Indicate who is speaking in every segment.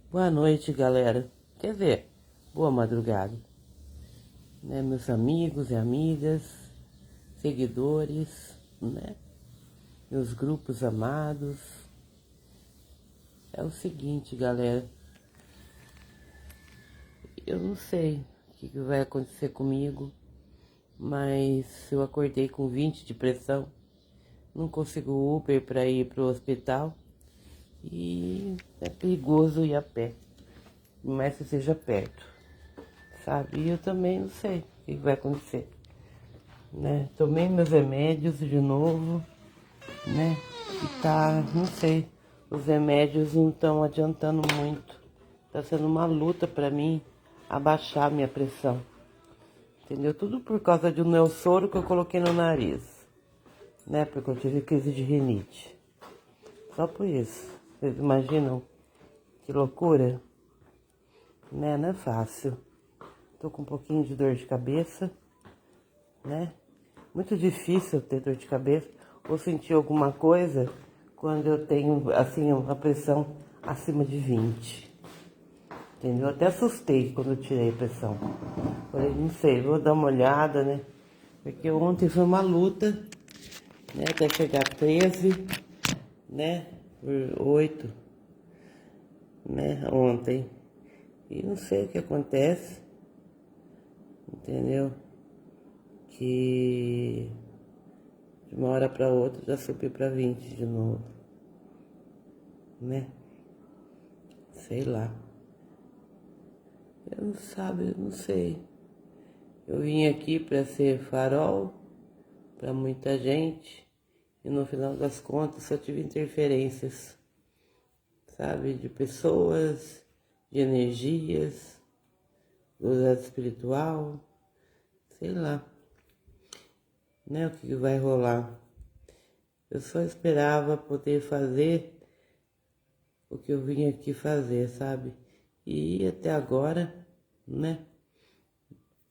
Speaker 1: Boa noite, galera. Quer dizer, boa madrugada, né? Meus amigos e amigas, seguidores, né? Meus grupos amados. É o seguinte, galera. Eu não sei o que vai acontecer comigo, mas eu acordei com 20 de pressão. Não consigo Uber para ir pro hospital e é perigoso ir a pé, mas que seja perto, sabe? E eu também não sei o que vai acontecer, né? Tomei meus remédios de novo, né? E tá, não sei, os remédios não estão adiantando muito. Tá sendo uma luta pra mim abaixar minha pressão, entendeu? Tudo por causa de um neossoro que eu coloquei no nariz, né? Porque eu tive crise de rinite. Só por isso. Vocês imaginam que loucura? Né? Não é fácil. Tô com um pouquinho de dor de cabeça, né? Muito difícil ter dor de cabeça ou sentir alguma coisa quando eu tenho, assim, uma pressão acima de 20. Entendeu? Até assustei quando eu tirei a pressão. Falei, não sei, vou dar uma olhada, né? Porque ontem foi uma luta, né? Até chegar a 13, né? Por 8, né? Ontem. E não sei o que acontece, entendeu? Que de uma hora para outra já subiu para 20 de novo, né? Sei lá. Eu não sabe, eu não sei. Eu vim aqui para ser farol para muita gente e no final das contas só tive interferências, sabe? De pessoas, de energias, do lado espiritual, sei lá, né? O que vai rolar. Eu só esperava poder fazer o que eu vim aqui fazer, sabe? E até agora, né?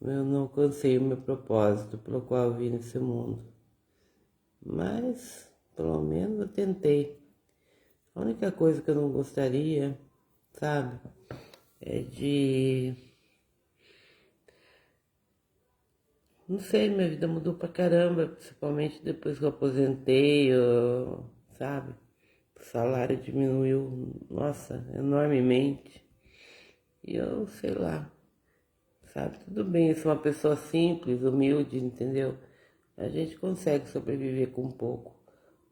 Speaker 1: Eu não alcancei o meu propósito pelo qual eu vim nesse mundo. Mas, pelo menos, eu tentei. A única coisa que eu não gostaria, sabe? É de... Não sei, minha vida mudou pra caramba, principalmente depois que eu aposentei, sabe? O salário diminuiu, nossa, enormemente. E eu, sei lá, sabe? Tudo bem, eu sou uma pessoa simples, humilde, entendeu? A gente consegue sobreviver com pouco.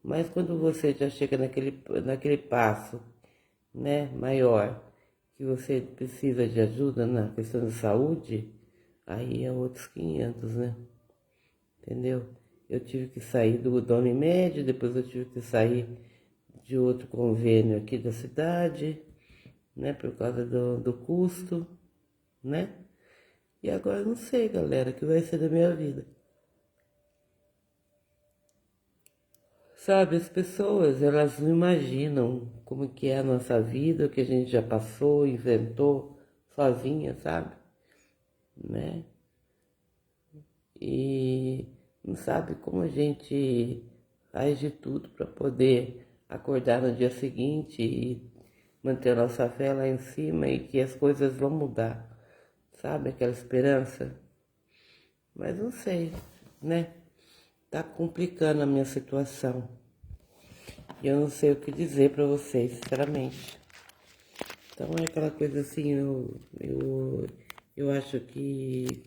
Speaker 1: Mas quando você já chega naquele passo, né, maior, que você precisa de ajuda na questão de saúde, aí é outros 500, né? Entendeu? Eu tive que sair da Unimed, depois eu tive que sair de outro convênio aqui da cidade, né, por causa do custo, né? E agora eu não sei, galera, o que vai ser da minha vida. Sabe, as pessoas, elas não imaginam como que é a nossa vida, o que a gente já passou, inventou sozinha, sabe? Né? E não sabe como a gente faz de tudo para poder acordar no dia seguinte e manter a nossa fé lá em cima e que as coisas vão mudar, sabe? Aquela esperança. Mas não sei, né? Tá complicando a minha situação. E eu não sei o que dizer para vocês, sinceramente. Então é aquela coisa assim, eu acho que,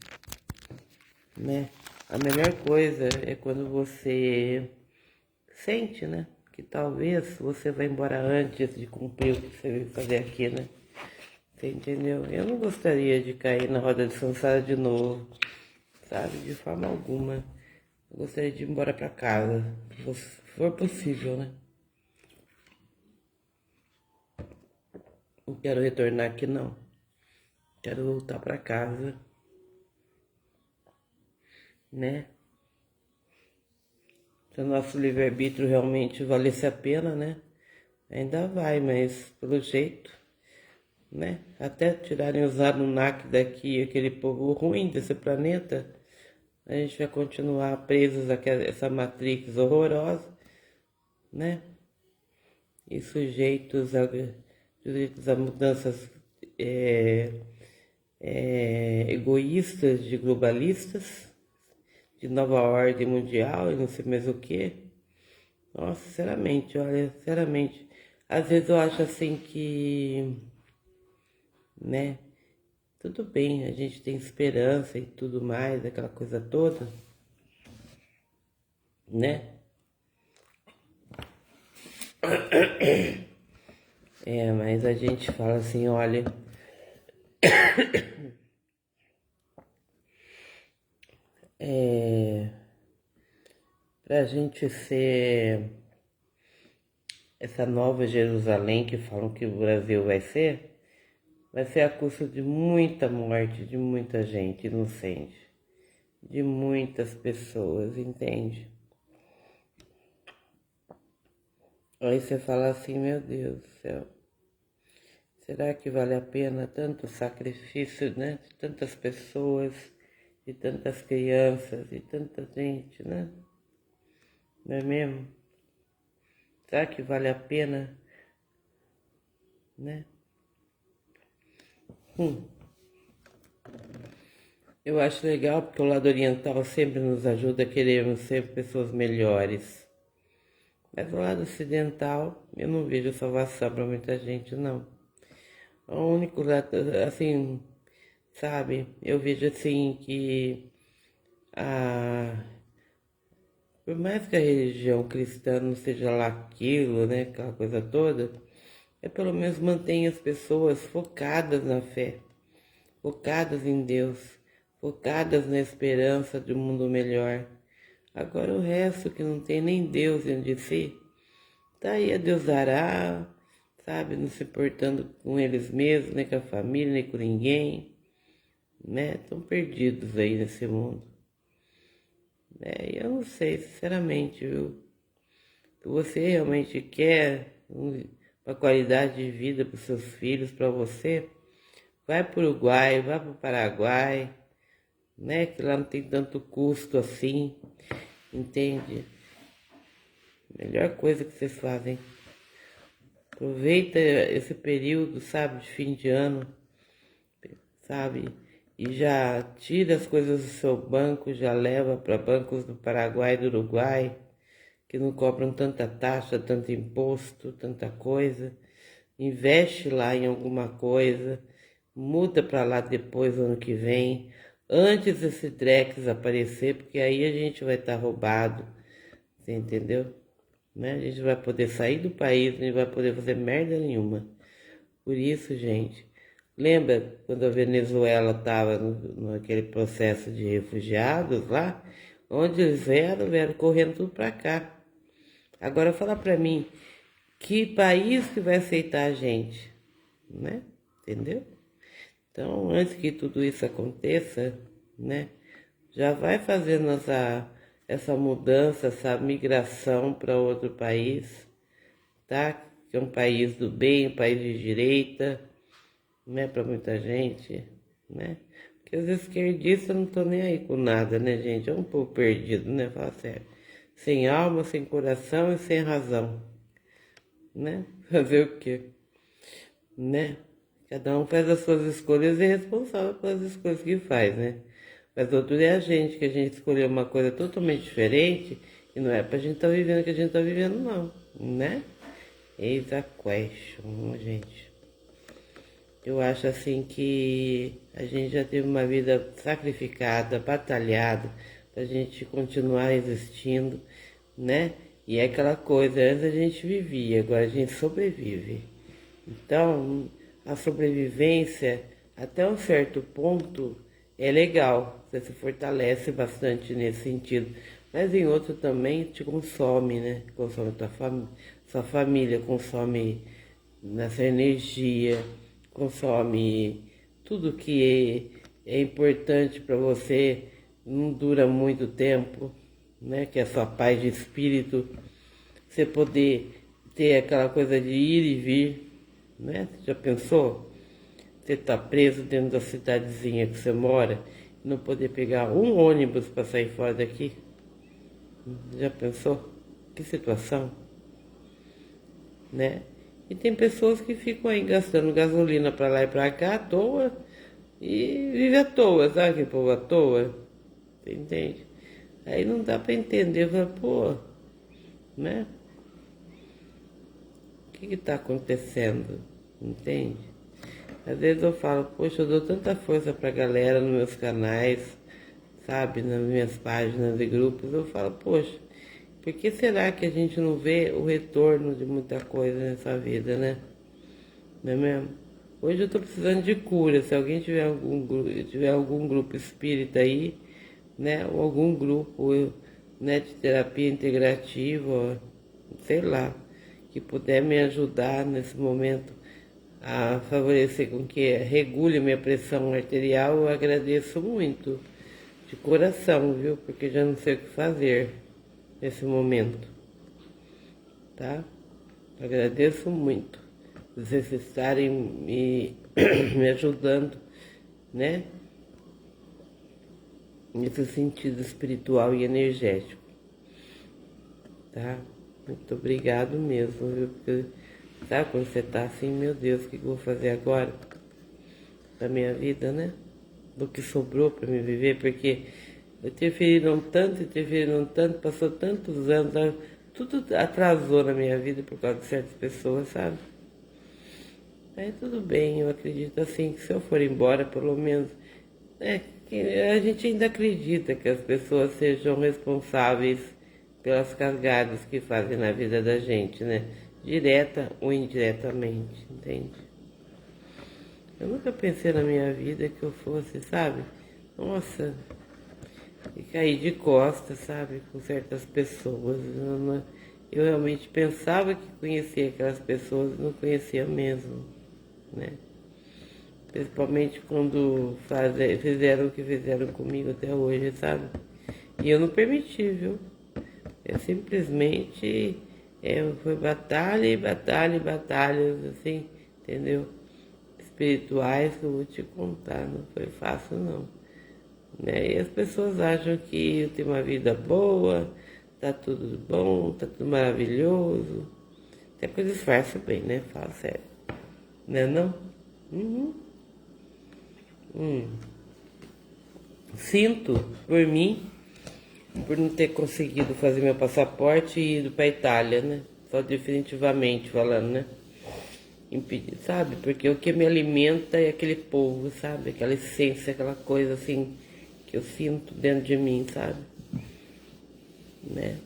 Speaker 1: né, a melhor coisa é quando você sente, né, que talvez você vai embora antes de cumprir o que você veio fazer aqui, né? Você entendeu? Eu não gostaria de cair na roda de samsara de novo, sabe? De forma alguma. Eu gostaria de ir embora para casa, se for possível, né? Não quero retornar aqui, não. Quero voltar para casa, né? Se o nosso livre-arbítrio realmente valesse a pena, né? Ainda vai, mas pelo jeito, né? Até tirarem os Anunnaki daqui, aquele povo ruim desse planeta, a gente vai continuar presos a essa Matrix horrorosa, né? E sujeitos as mudanças egoístas de globalistas, de nova ordem mundial e não sei mais o que. Nossa, sinceramente, olha, sinceramente, às vezes eu acho assim que, né, tudo bem, a gente tem esperança e tudo mais, aquela coisa toda, né? Mas a gente fala assim, olha, pra gente ser essa nova Jerusalém que falam que o Brasil vai ser a custa de muita morte, de muita gente inocente, de muitas pessoas, entende? Aí você fala assim, meu Deus do céu, será que vale a pena tanto sacrifício, né? De tantas pessoas, de tantas crianças, de tanta gente, né? Não é mesmo? Será que vale a pena, né? Eu acho legal porque o lado oriental sempre nos ajuda, queremos sempre pessoas melhores. Mas o lado ocidental, eu não vejo salvação para muita gente, não. O único lado, assim, sabe, eu vejo assim que por mais que a religião cristã não seja lá aquilo, né, aquela coisa toda, pelo menos mantém as pessoas focadas na fé, focadas em Deus, focadas na esperança de um mundo melhor. Agora o resto que não tem nem Deus dentro de si, tá aí a Deus dará, sabe, não se importando com eles mesmos, nem com a família, nem com ninguém, né? Estão perdidos aí nesse mundo. Eu não sei, sinceramente, viu? Se você realmente quer uma qualidade de vida para os seus filhos, para você, vai para o Uruguai, vai para o Paraguai, né? Que lá não tem tanto custo assim, entende? Melhor coisa que vocês fazem. Aproveita esse período, sabe, de fim de ano, sabe? E já tira as coisas do seu banco, já leva para bancos do Paraguai e do Uruguai, que não cobram tanta taxa, tanto imposto, tanta coisa. Investe lá em alguma coisa, muda para lá depois, ano que vem, antes desse Drex aparecer, porque aí a gente vai estar roubado, você entendeu? Né? A gente vai poder sair do país, não vai poder fazer merda nenhuma. Por isso, gente, lembra quando a Venezuela estava naquele processo de refugiados lá? Onde eles vieram correndo tudo para cá. Agora fala para mim, que país que vai aceitar a gente, né? Entendeu? Então, antes que tudo isso aconteça, né? Já vai fazendo essa mudança, essa migração para outro país, tá? Que é um país do bem, um país de direita, né? Para muita gente, né? Porque os esquerdistas não estão nem aí com nada, né, gente? É um povo perdido, né? Fala sério. Sem alma, sem coração e sem razão, né? Fazer o quê? Né? Cada um faz as suas escolhas e é responsável pelas escolhas que faz, né? Mas outro é a gente, que a gente escolheu uma coisa totalmente diferente e não é pra gente estar vivendo o que a gente tá vivendo, não, né? Eis a question, gente. Eu acho assim que a gente já teve uma vida sacrificada, batalhada, pra gente continuar existindo, né? E é aquela coisa, antes a gente vivia, agora a gente sobrevive. Então, a sobrevivência, até um certo ponto, é legal, você se fortalece bastante nesse sentido. Mas em outro também te consome, né? Consome sua família, consome nessa energia, consome tudo que é importante para você, não dura muito tempo, né? Que é a sua paz de espírito, você poder ter aquela coisa de ir e vir, né? Você já pensou? Você tá preso dentro da cidadezinha que você mora e não poder pegar um ônibus para sair fora daqui? Já pensou? Que situação, né? E tem pessoas que ficam aí gastando gasolina pra lá e pra cá à toa e vive à toa, sabe que povo à toa? Você entende? Aí não dá pra entender, fala, pô, né? O que que tá acontecendo? Entende? Às vezes eu falo, poxa, eu dou tanta força pra galera nos meus canais, sabe, nas minhas páginas e grupos, eu falo, poxa, por que será que a gente não vê o retorno de muita coisa nessa vida, né? Não é mesmo? Hoje eu tô precisando de cura, se alguém tiver algum grupo espírita aí, né, ou algum grupo, né, de terapia integrativa, ó, sei lá, que puder me ajudar nesse momento a favorecer com que regule minha pressão arterial, eu agradeço muito, de coração, viu? Porque já não sei o que fazer nesse momento, tá? Agradeço muito vocês estarem me ajudando, né? Nesse sentido espiritual e energético, tá? Muito obrigado mesmo, viu? Porque sabe quando você tá assim, meu Deus, o que eu vou fazer agora da minha vida, né? Do que sobrou para me viver, porque interferiram tanto, passou tantos anos, tudo atrasou na minha vida por causa de certas pessoas, sabe? Aí tudo bem, eu acredito assim que se eu for embora, pelo menos, que a gente ainda acredita que as pessoas sejam responsáveis pelas cagadas que fazem na vida da gente, né? Direta ou indiretamente, entende? Eu nunca pensei na minha vida que eu fosse, sabe? Nossa, e cair de costas, sabe? Com certas pessoas. Eu realmente pensava que conhecia aquelas pessoas, não conhecia mesmo, né? Principalmente quando fizeram o que fizeram comigo até hoje, sabe? E eu não permiti, viu? Eu simplesmente foi batalha e batalha e batalhas, assim, entendeu? Espirituais que eu vou te contar, não foi fácil não. Né? E as pessoas acham que eu tenho uma vida boa, tá tudo bom, tá tudo maravilhoso. Até que eu disfarço bem, né? Fala sério. Não é não? Uhum. Sinto por mim, por não ter conseguido fazer meu passaporte e ir para Itália, né? Só definitivamente falando, né? Impedir, sabe? Porque o que me alimenta é aquele povo, sabe? Aquela essência, aquela coisa assim que eu sinto dentro de mim, sabe? Né?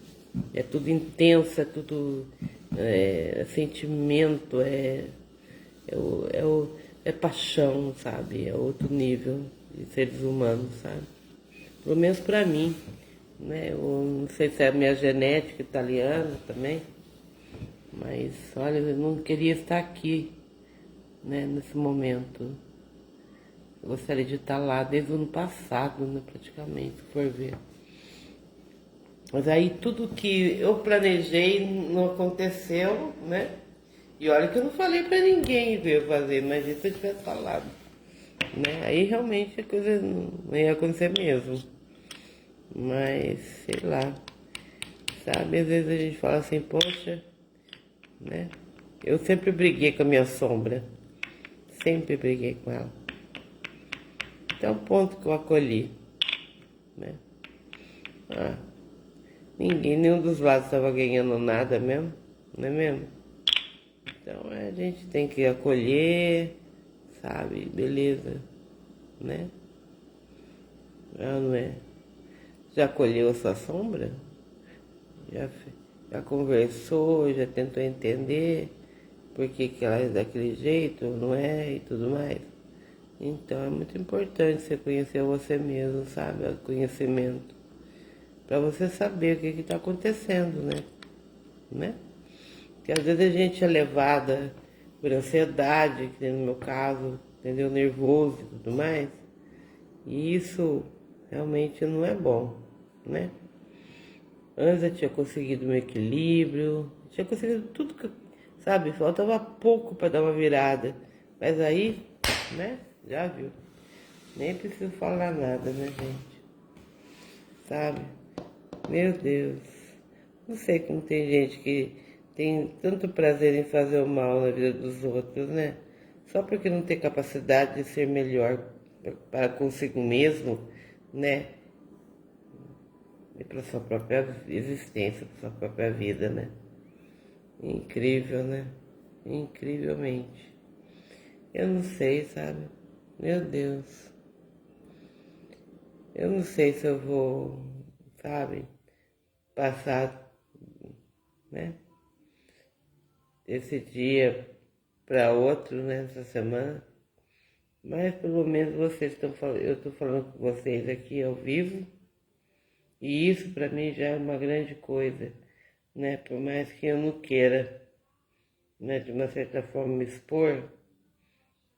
Speaker 1: É tudo intenso, é tudo sentimento, é paixão, sabe? É outro nível de seres humanos, sabe? Pelo menos pra mim, né? Eu não sei se é a minha genética italiana também, mas olha, eu não queria estar aqui, né? Nesse momento. Eu gostaria de estar lá desde o ano passado, né? Praticamente, se for ver. Mas aí tudo que eu planejei não aconteceu, né? E olha que eu não falei pra ninguém ver fazer, mas isso eu tivesse falado, né? Aí realmente a coisa não ia acontecer mesmo. Mas, sei lá, sabe? Às vezes a gente fala assim, poxa, né? Eu sempre briguei com a minha sombra. Sempre briguei com ela. Até o ponto que eu acolhi, né? Ah, nenhum dos lados estava ganhando nada mesmo, não é mesmo? Então a gente tem que acolher, sabe? Beleza, né? Não é? Já acolheu a sua sombra? Já, já conversou, já tentou entender por que ela é daquele jeito, não é? E tudo mais. Então é muito importante você conhecer você mesmo, sabe? O conhecimento. Para você saber o que está acontecendo, né? Porque às vezes a gente é levada por ansiedade, que no meu caso, entendeu? Nervoso e tudo mais. E isso realmente não é bom, né? Antes eu tinha conseguido meu equilíbrio, tinha conseguido tudo que, sabe? Faltava pouco para dar uma virada. Mas aí, né? Já viu. Nem preciso falar nada, né, gente? Sabe? Meu Deus. Não sei como tem gente que tem tanto prazer em fazer o mal na vida dos outros, né? Só porque não tem capacidade de ser melhor para consigo mesmo, né? E para sua própria existência, para sua própria vida, né? Incrível, né? Incrivelmente. Eu não sei, sabe? Meu Deus. Eu não sei se eu vou, sabe, passar, né? Esse dia para outro, né? Essa semana. Mas pelo menos vocês estão falando, eu estou falando com vocês aqui ao vivo. E isso para mim já é uma grande coisa, né? Por mais que eu não queira, né, de uma certa forma me expor,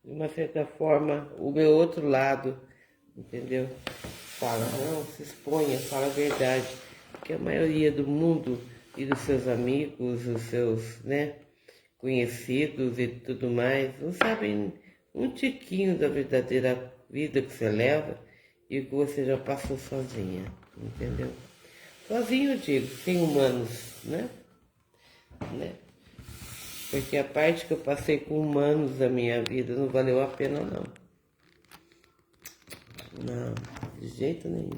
Speaker 1: de uma certa forma o meu outro lado, entendeu? Fala, não, se exponha, fala a verdade, porque a maioria do mundo e dos seus amigos, os seus, né, conhecidos e tudo mais, não sabem um tiquinho da verdadeira vida que você leva e o que você já passou sozinha, entendeu? Sozinho eu digo, sem humanos, né? Porque a parte que eu passei com humanos da minha vida não valeu a pena, não. Não, de jeito nenhum.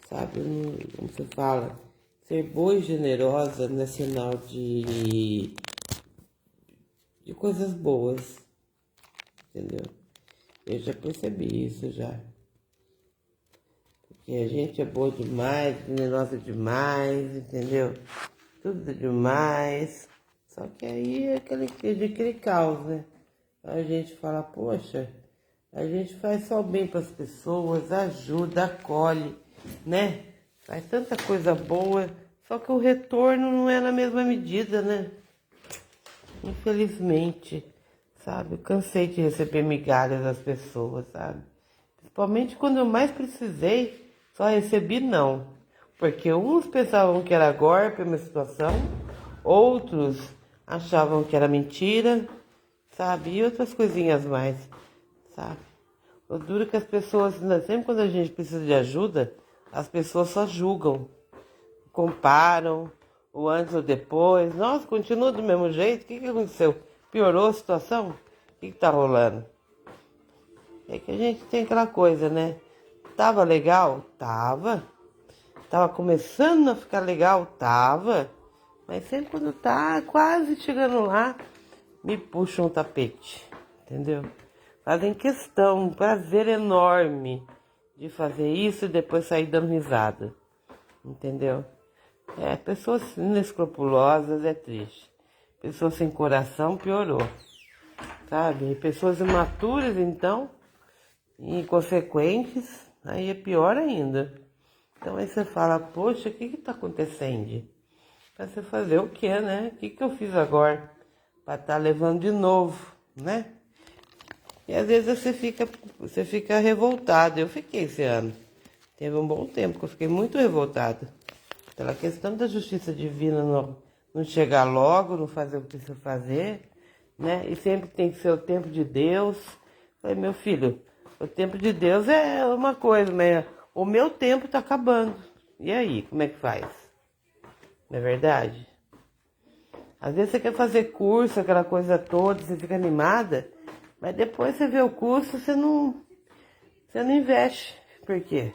Speaker 1: Sabe, não, como você fala, ser boa e generosa não é sinal de coisas boas, entendeu? Eu já percebi isso já. Porque a gente é boa demais, generosa demais, entendeu? Tudo demais. Só que aí é aquele caos, né? A gente fala, poxa, a gente faz só o bem para as pessoas, ajuda, acolhe, né? Faz tanta coisa boa, só que o retorno não é na mesma medida, né? Infelizmente, sabe? Eu cansei de receber migalhas das pessoas, sabe? Principalmente quando eu mais precisei, só recebi não. Porque uns pensavam que era golpe a minha situação, outros achavam que era mentira, sabe? E outras coisinhas mais, sabe? O duro é que as pessoas, sempre quando a gente precisa de ajuda, as pessoas só julgam, comparam, o antes ou depois. Nossa, continua do mesmo jeito? O que aconteceu? Piorou a situação? O que tá rolando? É que a gente tem aquela coisa, né? Tava legal? Tava. Tava começando a ficar legal? Tava. Mas sempre quando tá quase chegando lá, me puxam um tapete, entendeu? Fazem questão, um prazer enorme de fazer isso e depois sair dando risada, entendeu? Pessoas inescrupulosas é triste. Pessoas sem coração piorou, sabe? E pessoas imaturas, então, inconsequentes, aí é pior ainda. Então aí você fala, poxa, o que tá acontecendo? Pra você fazer o quê, né? O que eu fiz agora? Pra estar levando de novo, né? E às vezes você fica revoltado. Eu fiquei esse ano. Teve um bom tempo que eu fiquei muito revoltada. Pela questão da justiça divina não chegar logo, não fazer o que precisa fazer, né? E sempre tem que ser o tempo de Deus. Falei, meu filho, o tempo de Deus é uma coisa, mas o meu tempo tá acabando. E aí, como é que faz? Não é verdade? Às vezes você quer fazer curso, aquela coisa toda, você fica animada, mas depois você vê o curso, você não investe. Por quê?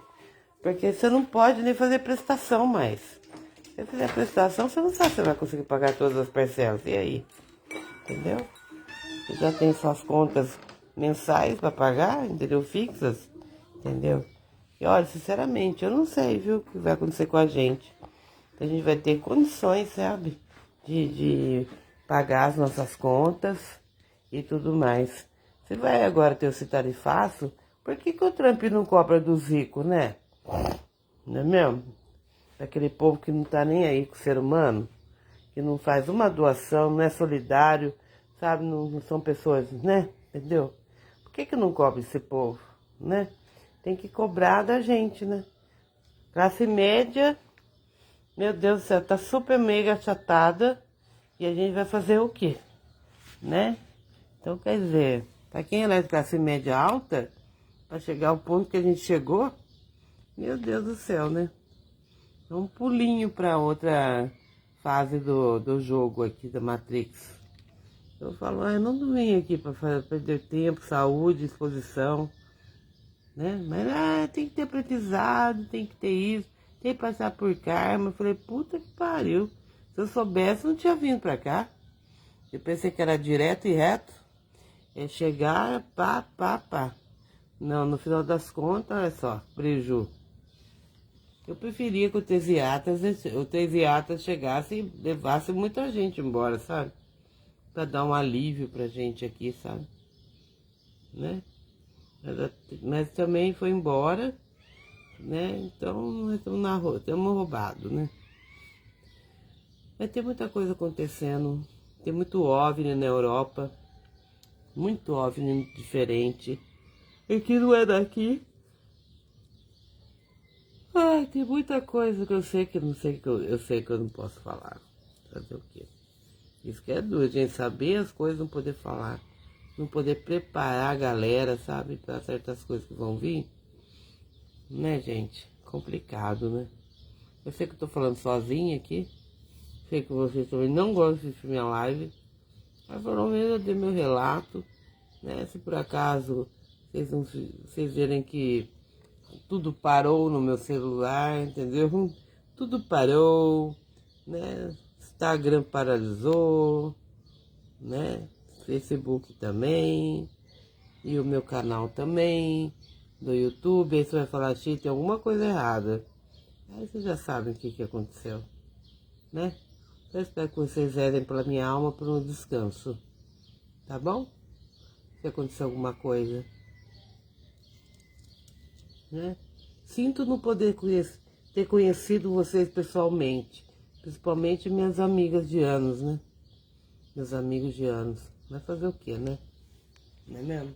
Speaker 1: Porque você não pode nem fazer prestação mais. Se você fizer prestação, você não sabe se você vai conseguir pagar todas as parcelas. E aí? Entendeu? Você já tem suas contas mensais para pagar, entendeu? Fixas, entendeu? E olha, sinceramente, eu não sei, viu, o que vai acontecer com a gente. A gente vai ter condições, sabe? De pagar as nossas contas e tudo mais. Você vai agora ter o tarifaço, por que o Trump não cobra dos ricos, né? Não é mesmo? Daquele povo que não tá nem aí com o ser humano, que não faz uma doação, não é solidário, sabe? Não são pessoas, né? Entendeu? Por que não cobra esse povo, né? Tem que cobrar da gente, né? Classe média, meu Deus do céu, tá super mega achatada e a gente vai fazer o quê, né? Então, quer dizer, para quem é de classe média alta, para chegar ao ponto que a gente chegou, meu Deus do céu, né? É um pulinho para outra fase do jogo aqui da Matrix. Eu falo, eu não vim aqui para perder tempo, saúde, exposição, né? Mas tem que ter aprendizado, tem que ter isso, tem que passar por karma. Eu falei, puta que pariu. Se eu soubesse, eu não tinha vindo pra cá. Eu pensei que era direto e reto. É chegar, pá, pá, pá. Não, no final das contas, olha só, preju. Eu preferia que o Tesiatas chegasse e levasse muita gente embora, sabe? Pra dar um alívio pra gente aqui, sabe? Né? Mas também foi embora, né? Então nós estamos na rua, estamos roubados, né? Vai ter muita coisa acontecendo. Tem muito OVNI na Europa. Muito OVNI diferente. E que não é daqui. Ai, tem muita coisa que eu sei que eu não sei que eu sei que eu não posso falar. Fazer o quê? Isso que é duro, gente, saber as coisas, não poder falar. Não poder preparar a galera, sabe, para certas coisas que vão vir. Né, gente? Complicado, né? Eu sei que eu tô falando sozinha aqui. Sei que vocês também não gostam de assistir minha live. Mas pelo menos eu dei meu relato, né? Se por acaso vocês verem que tudo parou no meu celular, entendeu? Tudo parou, né? Instagram paralisou, né? Facebook também, e o meu canal também, do YouTube. Aí você vai falar, Xi, tem alguma coisa errada. Aí vocês já sabem o que aconteceu, né? Eu espero que vocês rezem pela minha alma por um descanso, tá bom? Se acontecer alguma coisa, né? Sinto não poder ter conhecido vocês pessoalmente, principalmente minhas amigas de anos, né? Meus amigos de anos. Vai fazer o quê, né? Não é mesmo?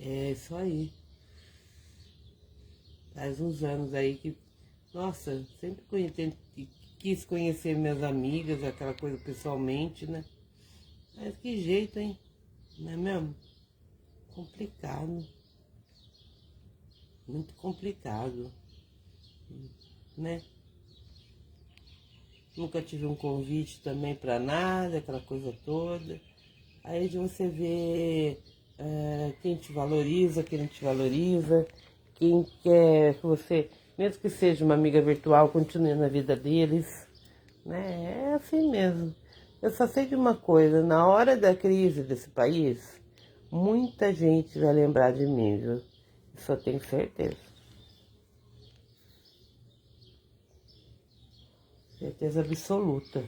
Speaker 1: É isso aí. Faz uns anos aí que, nossa, sempre quis conhecer minhas amigas, aquela coisa pessoalmente, né? Mas que jeito, hein? Não é mesmo? Complicado. Muito complicado, né? Nunca tive um convite também para nada, aquela coisa toda. Aí de você vê quem te valoriza, quem não te valoriza, quem quer que você, mesmo que seja uma amiga virtual, continue na vida deles, né? É assim mesmo. Eu só sei de uma coisa, na hora da crise desse país, muita gente vai lembrar de mim, viu? Isso eu tenho certeza. Certeza absoluta,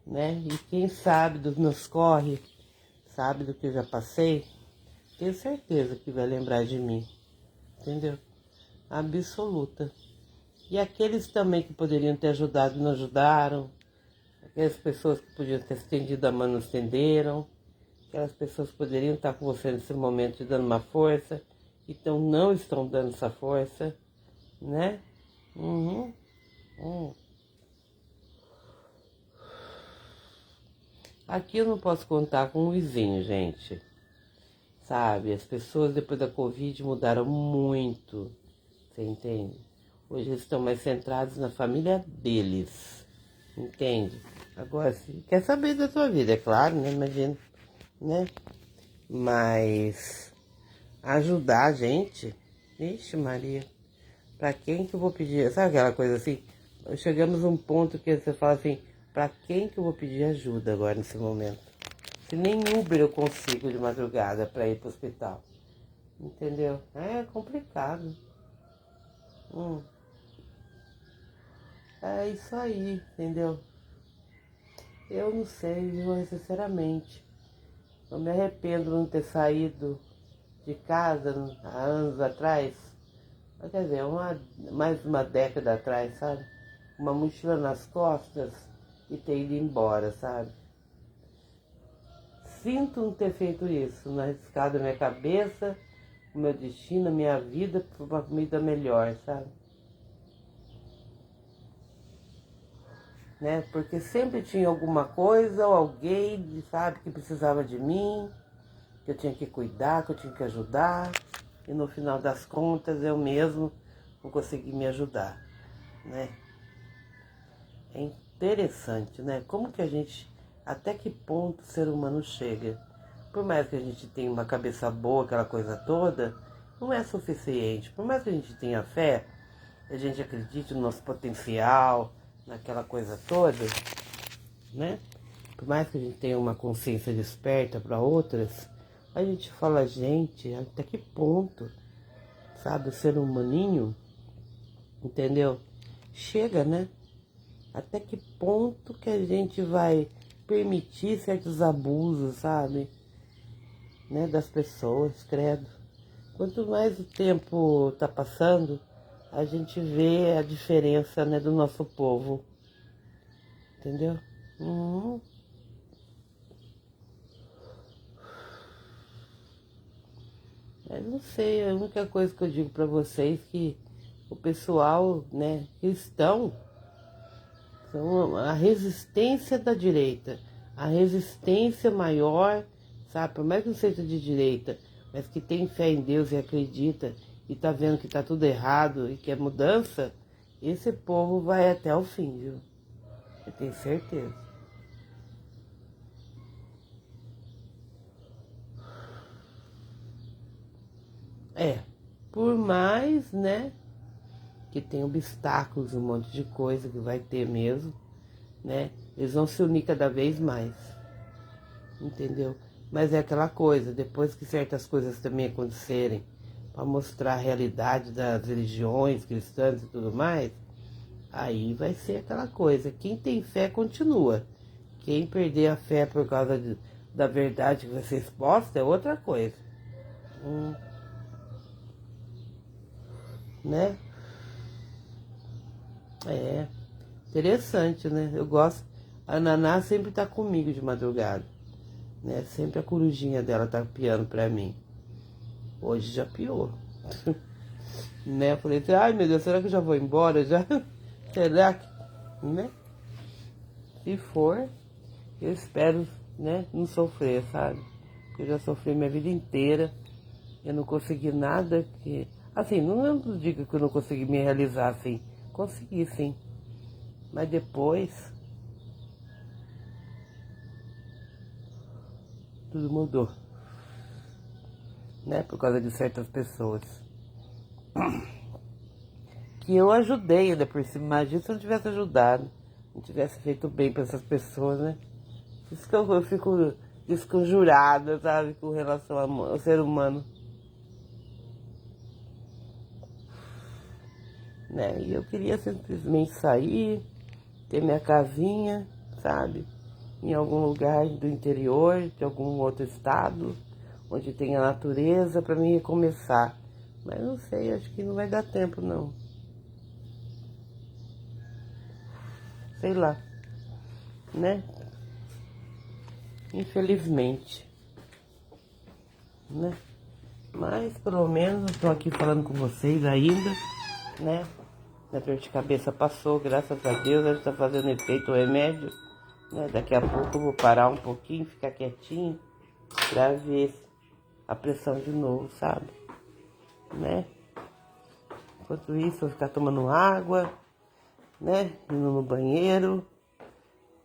Speaker 1: né? E quem sabe dos meus corre, sabe do que eu já passei, tenho certeza que vai lembrar de mim, entendeu? Absoluta. E aqueles também que poderiam ter ajudado não ajudaram, aquelas pessoas que podiam ter estendido a mão não estenderam, aquelas pessoas que poderiam estar com você nesse momento te dando uma força, então não estão dando essa força, né? Uhum. Aqui eu não posso contar com um vizinho, gente. Sabe, as pessoas depois da Covid mudaram muito, você entende? Hoje eles estão mais centrados na família deles, entende? Agora, se quer saber da sua vida, é claro, né? Imagina, né? Mas ajudar a gente, ixi Maria, pra quem que eu vou pedir? Sabe aquela coisa assim? Chegamos a um ponto que você fala assim, pra quem que eu vou pedir ajuda agora nesse momento? Se nem Uber eu consigo de madrugada para ir pro hospital. Entendeu? É complicado. Hum. É isso aí, entendeu? Eu não sei, viu, sinceramente. Eu me arrependo de não ter saído de casa há anos atrás. Quer dizer, mais uma década atrás, sabe? Uma mochila nas costas e ter ido embora, sabe? Sinto não ter feito isso, não arriscado a minha cabeça, o meu destino, a minha vida por uma vida melhor, sabe? Né? Porque sempre tinha alguma coisa ou alguém, sabe, que precisava de mim, que eu tinha que cuidar, que eu tinha que ajudar, e no final das contas eu mesmo não consegui me ajudar, né? É interessante, né? Como que a gente, até que ponto o ser humano chega? Por mais que a gente tenha uma cabeça boa, aquela coisa toda, não é suficiente. Por mais que a gente tenha fé, a gente acredite no nosso potencial, naquela coisa toda, né? Por mais que a gente tenha uma consciência desperta para outras, a gente fala, gente, até que ponto, sabe, o ser humaninho, entendeu? Chega, né? Até que ponto que a gente vai permitir certos abusos, sabe? Né? Das pessoas, credo. Quanto mais o tempo tá passando, a gente vê a diferença, né, do nosso povo. Entendeu? Uhum. Eu não sei, a única coisa que eu digo pra vocês é que o pessoal, né, cristão, são a resistência da direita, a resistência maior, sabe? Por mais que não seja de direita, mas que tem fé em Deus e acredita e tá vendo que tá tudo errado e quer mudança, esse povo vai até o fim, viu? Eu tenho certeza. É, por mais, né, que tem obstáculos, um monte de coisa que vai ter mesmo, né? Eles vão se unir cada vez mais, entendeu? Mas é aquela coisa, depois que certas coisas também acontecerem, para mostrar a realidade das religiões cristãs e tudo mais, aí vai ser aquela coisa. Quem tem fé continua. Quem perder a fé por causa da verdade que vai ser exposta é outra coisa. Hum, né? É interessante, né? Eu gosto. A Naná sempre tá comigo de madrugada, né? Sempre a corujinha dela tá piando pra mim. Hoje já piou. Né? Eu falei assim, ai meu Deus, será que eu já vou embora já? Será que, né? Se for, eu espero, né, não sofrer, sabe? Porque eu já sofri minha vida inteira, eu não consegui nada que... Assim, não digo que eu não consegui me realizar, assim. Consegui, sim. Mas depois, tudo mudou, né? Por causa de certas pessoas. Que eu ajudei ainda por cima. Imagina se eu não tivesse ajudado, não tivesse feito bem para essas pessoas, né? Isso que eu fico desconjurada, sabe? Com relação ao ser humano, né? E eu queria simplesmente sair, ter minha casinha, sabe? Em algum lugar do interior, de algum outro estado, onde tenha natureza, para mim recomeçar. Mas não sei, acho que não vai dar tempo, não. Sei lá, né? Infelizmente, né? Mas pelo menos estou aqui falando com vocês ainda, né? A dor de cabeça passou, graças a Deus, já está fazendo efeito o remédio, né? Daqui a pouco eu vou parar um pouquinho, ficar quietinho, pra ver a pressão de novo, sabe? Né? Enquanto isso, eu vou ficar tomando água, né? Indo no banheiro,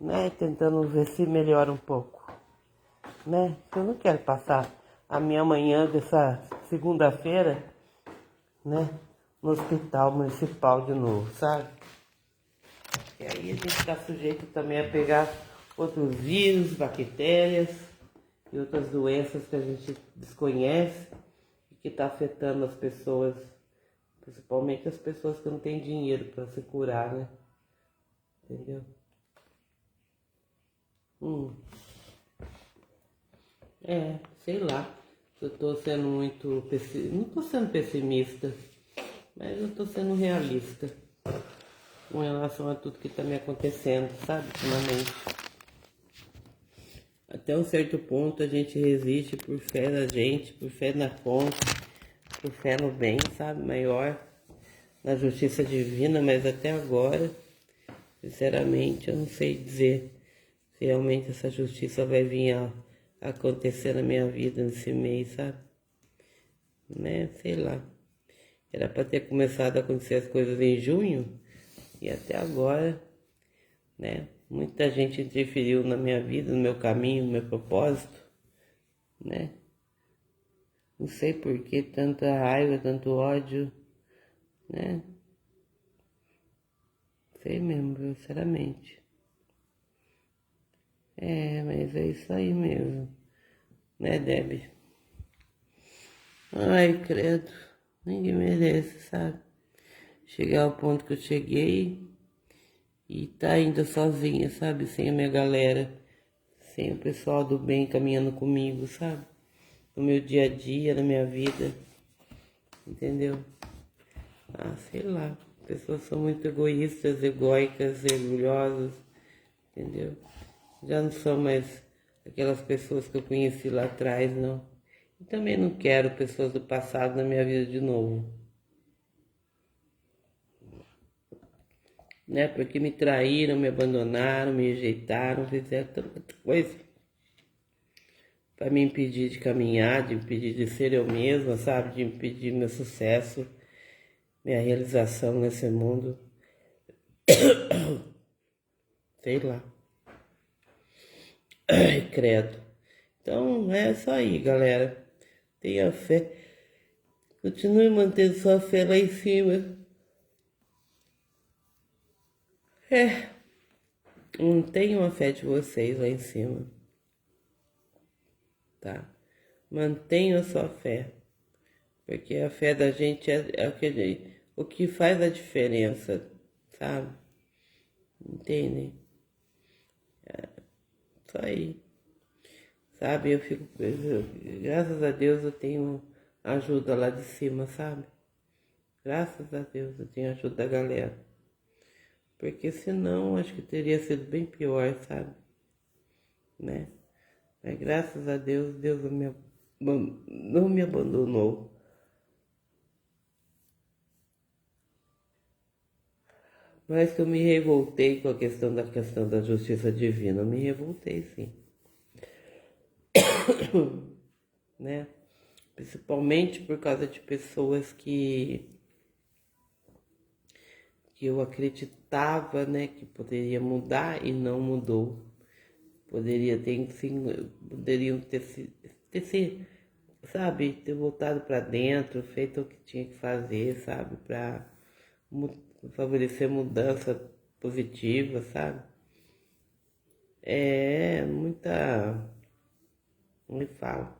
Speaker 1: né? Tentando ver se melhora um pouco, né? Eu não quero passar a minha manhã dessa segunda-feira, né? No hospital municipal de novo, sabe? E aí a gente está sujeito também a pegar outros vírus, bactérias e outras doenças que a gente desconhece e que está afetando as pessoas, principalmente as pessoas que não têm dinheiro para se curar, né? Entendeu? Sei lá. Eu tô sendo muito pessimista. Não tô sendo pessimista, mas eu tô sendo realista com relação a tudo que tá me acontecendo, sabe? Ultimamente. Até um certo ponto a gente resiste por fé na gente, por fé na conta, por fé no bem, sabe? Maior na justiça divina, mas até agora, sinceramente, eu não sei dizer se realmente essa justiça vai vir acontecer na minha vida nesse mês, sabe? Né? Sei lá. Era para ter começado a acontecer as coisas em junho e até agora, né? Muita gente interferiu na minha vida, no meu caminho, no meu propósito, né? Não sei por que tanta raiva, tanto ódio, né? Sei mesmo, sinceramente. Mas é isso aí mesmo, né, Debbie? Ai, credo, ninguém merece, sabe? Chegar ao ponto que eu cheguei e tá ainda sozinha, sabe? Sem a minha galera, sem o pessoal do bem caminhando comigo, sabe? No meu dia a dia, na minha vida, entendeu? Ah, sei lá, pessoas são muito egoístas, egóicas, orgulhosas, entendeu? Já não são mais aquelas pessoas que eu conheci lá atrás, não. E também não quero pessoas do passado na minha vida de novo. Né? Porque me traíram, me abandonaram, me rejeitaram, fizeram tanta coisa para me impedir de caminhar, de impedir de ser eu mesma, sabe? De impedir meu sucesso, minha realização nesse mundo. Sei lá. Ai, credo. Então é isso aí, galera. Tenha fé. Continue mantendo sua fé lá em cima. Mantenham a fé de vocês lá em cima. Tá? Mantenham a sua fé. Porque a fé da gente é o que faz a diferença, sabe? Entendem? Isso aí. Sabe, graças a Deus eu tenho ajuda lá de cima, sabe? Graças a Deus eu tenho ajuda da galera. Porque senão acho que teria sido bem pior, sabe? Né? Mas graças a Deus, Deus não me abandonou. Mas que eu me revoltei com a questão da justiça divina. Eu me revoltei, sim. Né? Principalmente por causa de pessoas que eu acreditava, né, que poderia mudar e não mudou. Poderiam ter, sabe, ter voltado para dentro, feito o que tinha que fazer, sabe, para favorecer mudança positiva, sabe? Como me fala?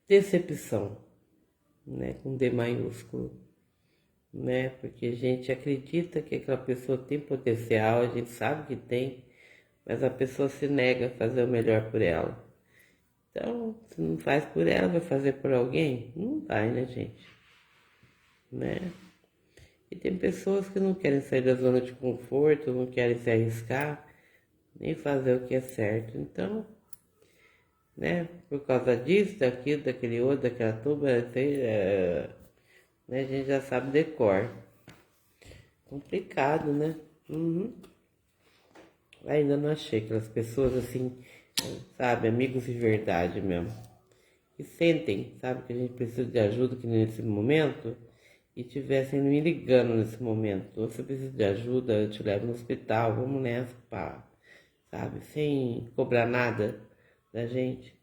Speaker 1: Decepção, né, com D maiúsculo. Né? Porque a gente acredita que aquela pessoa tem potencial, a gente sabe que tem, mas a pessoa se nega a fazer o melhor por ela. Então, se não faz por ela, vai fazer por alguém? Não vai, né, gente? Né? E tem pessoas que não querem sair da zona de conforto, não querem se arriscar, nem fazer o que é certo. Então, né, por causa disso, daquilo, daquele outro, daquela tuba, né, a gente já sabe decor. Complicado, né? Ainda não achei aquelas pessoas assim, sabe, amigos de verdade mesmo. Que sentem, sabe, que a gente precisa de ajuda que nesse momento e tivessem me ligando nesse momento. Você precisa de ajuda, eu te levo no hospital, vamos nessa, pá. Sabe, sem cobrar nada da gente.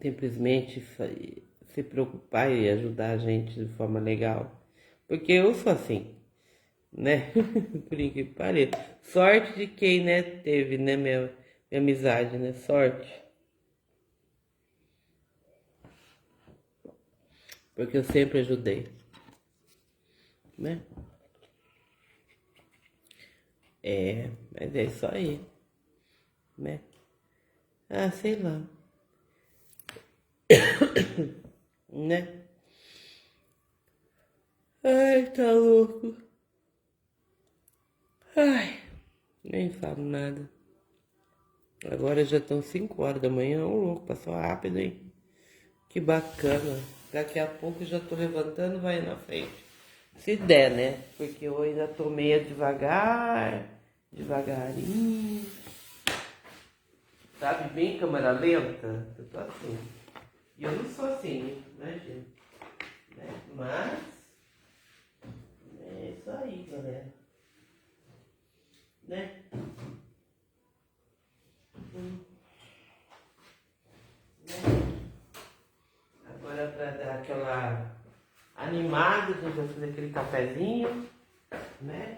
Speaker 1: Simplesmente se preocupar e ajudar a gente de forma legal. Porque eu sou assim, né? Por incrível que pareça. Sorte de quem, né, teve, né, minha amizade, né? Sorte. Porque eu sempre ajudei, né? Mas é isso aí, né? Ah, sei lá. Né? Ai, tá louco. Ai, nem falo nada. Agora já estão 5 horas da manhã, ô louco, passou rápido, hein? Que bacana. Daqui a pouco já tô levantando, vai na frente. Se der, né? Porque eu ainda tô meio devagar, devagarinho. sabe, bem câmera lenta. Eu tô assim. E eu não sou assim, né, gente? Né? Mas é isso aí, galera. Né? Agora para dar aquela animada, a gente vai fazer aquele cafezinho, né?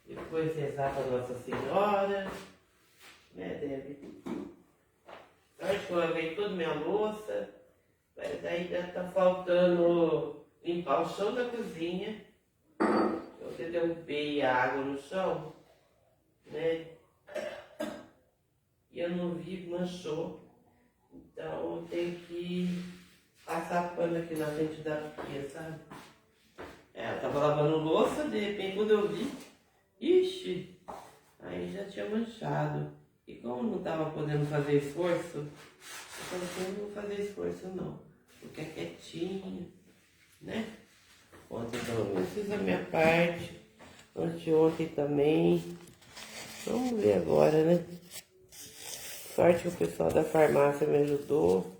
Speaker 1: Depois rezar para Nossa Senhora, né, Debbie? Acho que eu lavei toda minha louça, mas ainda tá faltando limpar o chão da cozinha. Eu derrubei a água no chão, né? E eu não vi, manchou. Então eu tenho que passar pano aqui na frente da pia, sabe? Eu tava lavando louça, de repente quando eu vi, ixi, aí já tinha manchado. E como não tava podendo fazer esforço, eu falei assim, eu não vou fazer esforço não. Porque é quietinho, né? Ontem pelo menos fiz a minha parte, anteontem também. Vamos ver agora, né? Sorte que o pessoal da farmácia me ajudou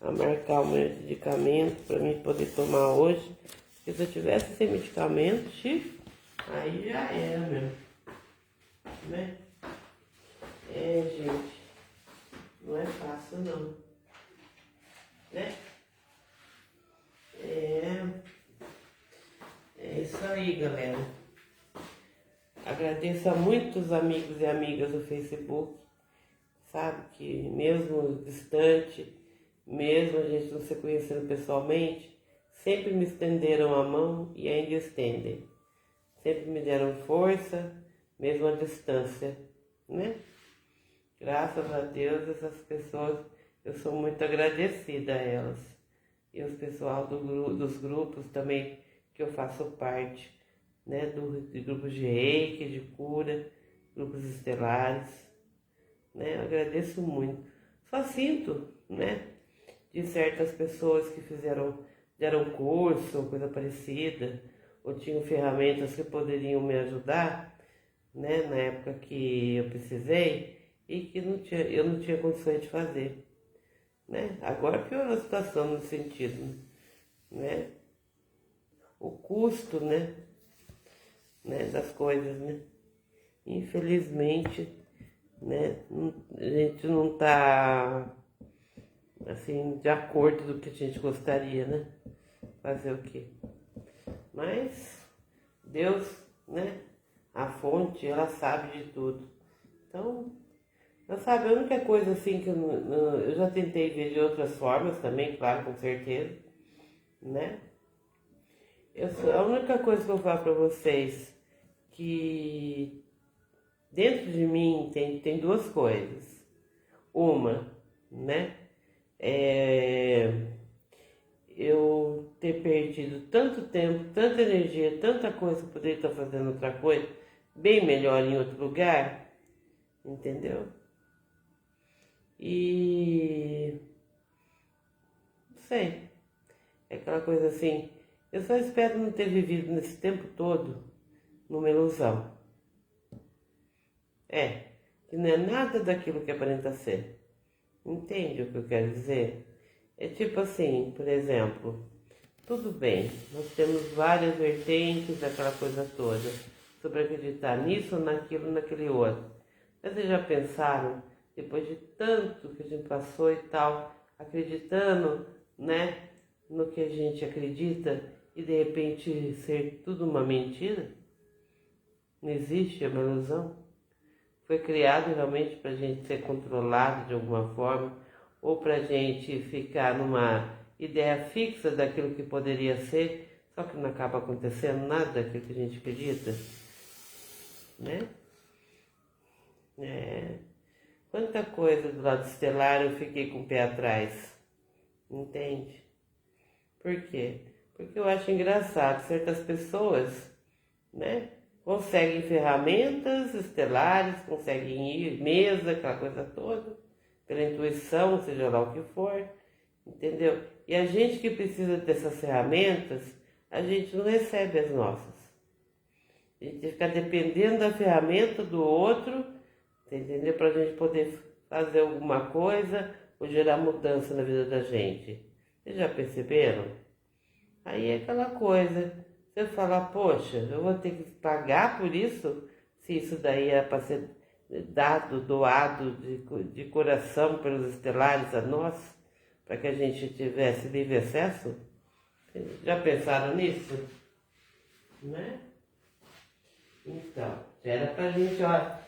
Speaker 1: a marcar o meu medicamento para mim poder tomar hoje. Porque se eu tivesse sem medicamento, aí já era mesmo, né? É, gente, não é fácil não, né? É isso aí, galera. Agradeço a muitos amigos e amigas do Facebook, sabe, que mesmo distante, mesmo a gente não se conhecendo pessoalmente, sempre me estenderam a mão e ainda estendem. Sempre me deram força, mesmo à distância, né? Graças a Deus, essas pessoas, eu sou muito agradecida a elas. E os pessoal dos grupos também, que eu faço parte, né? De grupos de reiki, de cura, grupos estelares, né? Eu agradeço muito. Só sinto, né? De certas pessoas que deram curso, coisa parecida, ou tinham ferramentas que poderiam me ajudar, né? Na época que eu precisei, e que eu não tinha condições de fazer, né? Agora piorou a situação no sentido, né? O custo, né? Das coisas, né? Infelizmente, né? A gente não está assim de acordo do que a gente gostaria, né? Fazer o quê? Mas Deus, né? A fonte, ela sabe de tudo. Então, mas sabe, a única coisa assim que eu já tentei ver de outras formas também, claro, com certeza, né? A única coisa que eu falo para vocês, que dentro de mim tem duas coisas. Uma, né? Eu ter perdido tanto tempo, tanta energia, tanta coisa, poderia estar fazendo outra coisa, bem melhor em outro lugar, entendeu? E não sei, é aquela coisa assim, eu só espero não ter vivido nesse tempo todo numa ilusão. Que não é nada daquilo que aparenta ser. Entende o que eu quero dizer? É tipo assim, por exemplo, tudo bem, nós temos várias vertentes daquela coisa toda, sobre acreditar nisso, naquilo, naquele outro. Mas vocês já pensaram, depois de tanto que a gente passou e tal, acreditando, né, no que a gente acredita e de repente ser tudo uma mentira? Não existe, é uma ilusão? Foi criado realmente para a gente ser controlado de alguma forma, ou para a gente ficar numa ideia fixa daquilo que poderia ser, só que não acaba acontecendo nada daquilo que a gente acredita, né? Quanta coisa do lado estelar eu fiquei com o pé atrás, entende? Por quê? Porque eu acho engraçado, certas pessoas, né? Conseguem ferramentas estelares, conseguem ir, mesa, aquela coisa toda, pela intuição, seja lá o que for, entendeu? E a gente que precisa dessas ferramentas, a gente não recebe as nossas. A gente fica dependendo da ferramenta do outro, entendeu? Para a gente poder fazer alguma coisa ou gerar mudança na vida da gente. Vocês já perceberam? Aí é aquela coisa, você fala, poxa, eu vou ter que pagar por isso, se isso daí é para ser dado, doado de coração pelos estelares a nós, para que a gente tivesse livre acesso? Já pensaram nisso? Né? Então, era pra gente, ó,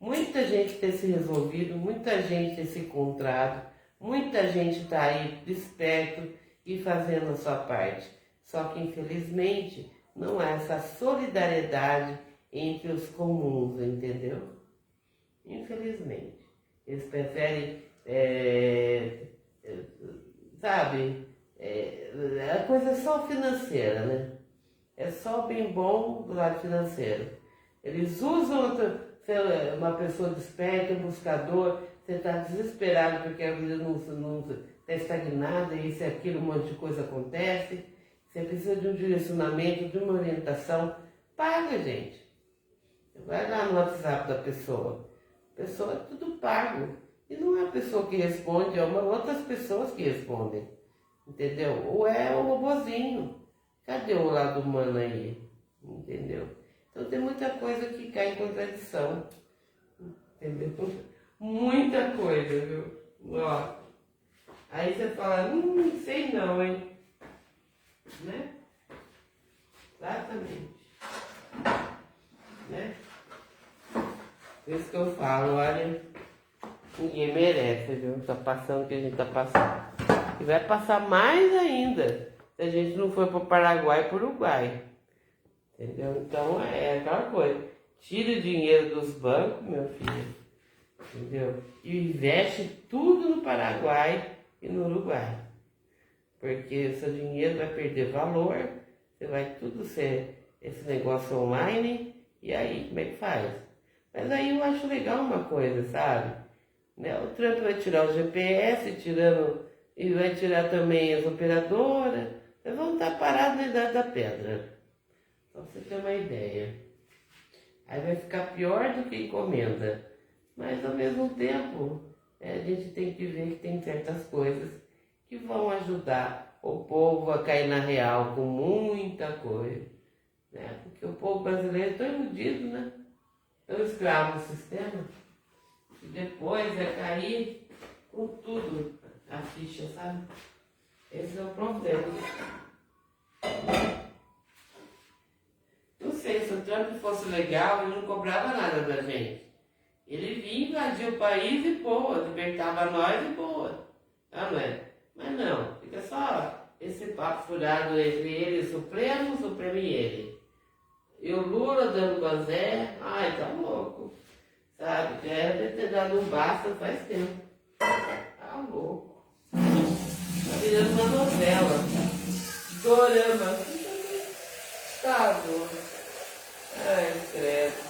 Speaker 1: muita gente ter se resolvido, muita gente ter se encontrado, muita gente tá aí desperto e fazendo a sua parte. Só que, infelizmente, não há essa solidariedade entre os comuns, entendeu? Infelizmente. Eles preferem, sabe, a coisa é só financeira, né? É só bem bom do lado financeiro. Eles usam uma pessoa desperta, um buscador, você está desesperado porque a vida não está estagnada, isso e aquilo, um monte de coisa acontece. Você precisa de um direcionamento, de uma orientação. Paga, gente. Vai lá no WhatsApp da pessoa. A pessoa é tudo pago. E não é a pessoa que responde, é outras pessoas que respondem. Entendeu? Ou é o robozinho. Cadê o lado humano aí? Entendeu? Então tem muita coisa que cai em contradição. Entendeu? Muita coisa, viu? Ó. Aí você fala, sei não, hein? Né? Exatamente. Né? Por isso que eu falo, olha, ninguém merece, viu? Tá passando o que a gente tá passando. E vai passar mais ainda se a gente não for para o Paraguai e para o Uruguai. Entendeu? Então é aquela coisa. Tira o dinheiro dos bancos, meu filho. Entendeu? E investe tudo no Paraguai e no Uruguai. Porque o seu dinheiro vai perder valor, você vai tudo ser esse negócio online, e aí como é que faz? Mas aí eu acho legal uma coisa, sabe? Né? O Trump vai tirar o GPS, e vai tirar também as operadoras, eles vão estar parados na Idade da Pedra. Só pra você ter uma ideia. Aí vai ficar pior do que encomenda. Mas ao mesmo tempo, a gente tem que ver que tem certas coisas que vão ajudar o povo a cair na real com muita coisa. Né? Porque o povo brasileiro é tão iludido, né? Tão escravo do sistema, que depois é cair com tudo a ficha, sabe? Esse é o problema. Não sei, se o Trump fosse legal, ele não cobrava nada da gente. Ele vinha, invadia o país e boa, libertava nós e boa. Ah, não é? Mas não, fica só esse papo furado entre ele e o Supremo e ele. E o Lula dando banzé, ai, tá louco. Sabe, já era ter dado um basta faz tempo. Tá louco. Tá virando uma novela. Dorama. Tá louco. Ai, credo.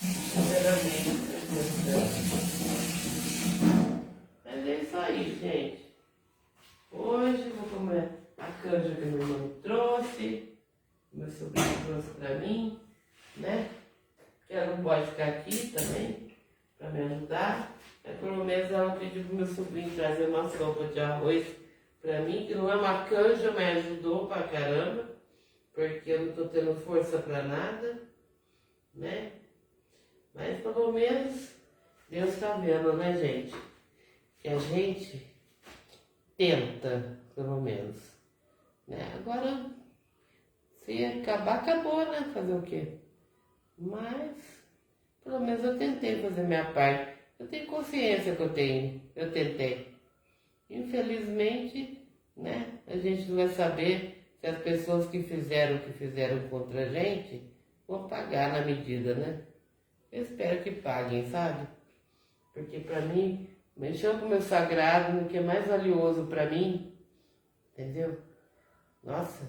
Speaker 1: Sinceramente. Mas é isso aí, gente. Hoje vou comer a canja que meu irmão trouxe. Meu sobrinho trouxe pra mim, né? Que ela não pode ficar aqui também, pra me ajudar. Mas pelo menos ela pediu pro meu sobrinho trazer uma sopa de arroz pra mim, que não é uma canja, mas ajudou pra caramba, porque eu não tô tendo força pra nada, né? Mas pelo menos Deus tá vendo, né, gente? Que a gente tenta, pelo menos. Né? Agora, se acabar, acabou, né? Fazer o quê? Mas, pelo menos eu tentei fazer minha parte. Eu tenho consciência que eu tentei. Infelizmente, né? A gente não vai saber se as pessoas que fizeram o que fizeram contra a gente vão pagar na medida, né? Eu espero que paguem, sabe? Porque pra mim, mexeu com o meu sagrado, no que é mais valioso pra mim, entendeu? Nossa,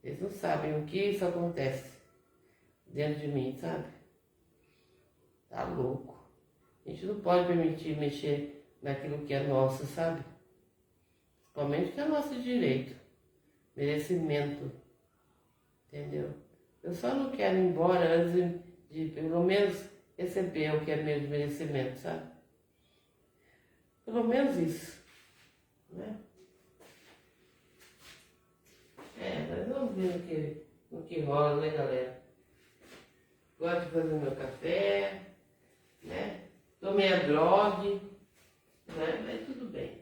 Speaker 1: eles não sabem o que isso acontece dentro de mim, sabe? Tá louco. A gente não pode permitir mexer naquilo que é nosso, sabe? Principalmente que é nosso direito, merecimento, entendeu? Eu só não quero ir embora antes de pelo menos receber o que é meu de merecimento, sabe? Pelo menos isso, né? Mas vamos ver no que rola, né, galera? Gosto de fazer meu café, né? Tomei a drog, né? Mas tudo bem.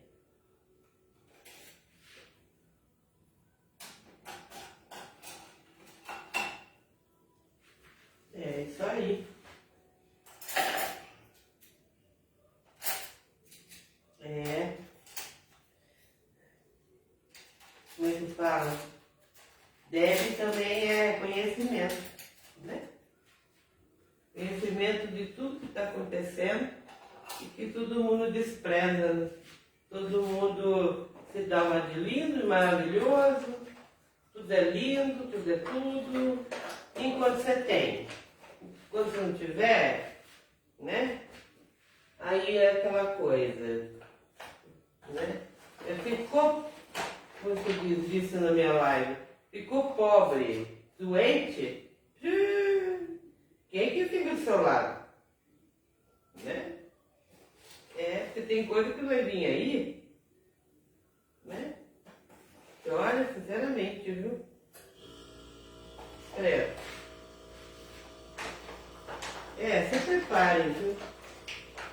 Speaker 1: É isso aí. Como é que fala? Deve também é conhecimento, né? Conhecimento de tudo que está acontecendo e que todo mundo despreza, né? Todo mundo se dá uma de lindo e maravilhoso, tudo é lindo, tudo é tudo, enquanto você tem. Quando você não tiver, né? Aí é aquela coisa, né? Ficou, como você disse na minha live, ficou pobre, doente, quem que fica do seu lado? Né? Porque tem coisa que vai vir aí, né? Que olha, sinceramente, viu? Se preparem, viu?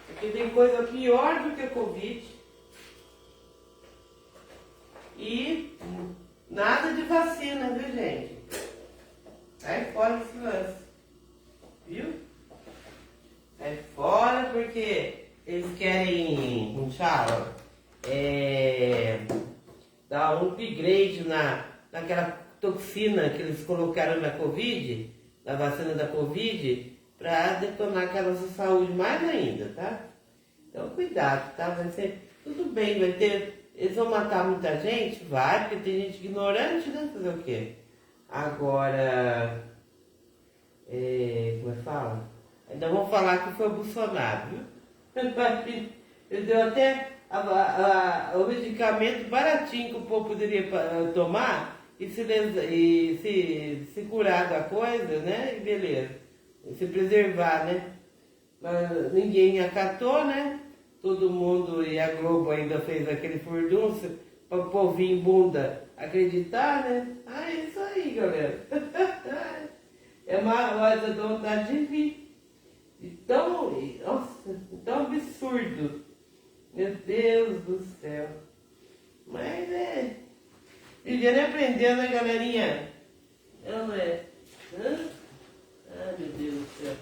Speaker 1: Porque tem coisa pior do que a Covid. E nada de vacina, viu, gente? Sai fora desse lance. Viu? Sai fora porque eles querem, como fala, dar um upgrade naquela toxina que eles colocaram na Covid, na vacina da Covid, para detonar aquela nossa saúde mais ainda, tá? Então cuidado, tá? Vai ser tudo bem, vai ter. Eles vão matar muita gente? Vai, porque tem gente ignorante, né? Fazer o quê? Agora, como é que fala? Ainda vão falar que foi o Bolsonaro, viu? Ele deu até o medicamento baratinho que o povo poderia tomar e se curar da coisa, né? E beleza. E se preservar, né? Mas ninguém acatou, né? Todo mundo, e a Globo ainda fez aquele furdúncio para o povinho bunda acreditar, né? É isso aí, galera. É uma hora da vontade de rir. Tão absurdo. Meu Deus do céu. Mas vivendo e aprendendo, né, galerinha? Não é? Ai, meu Deus do céu.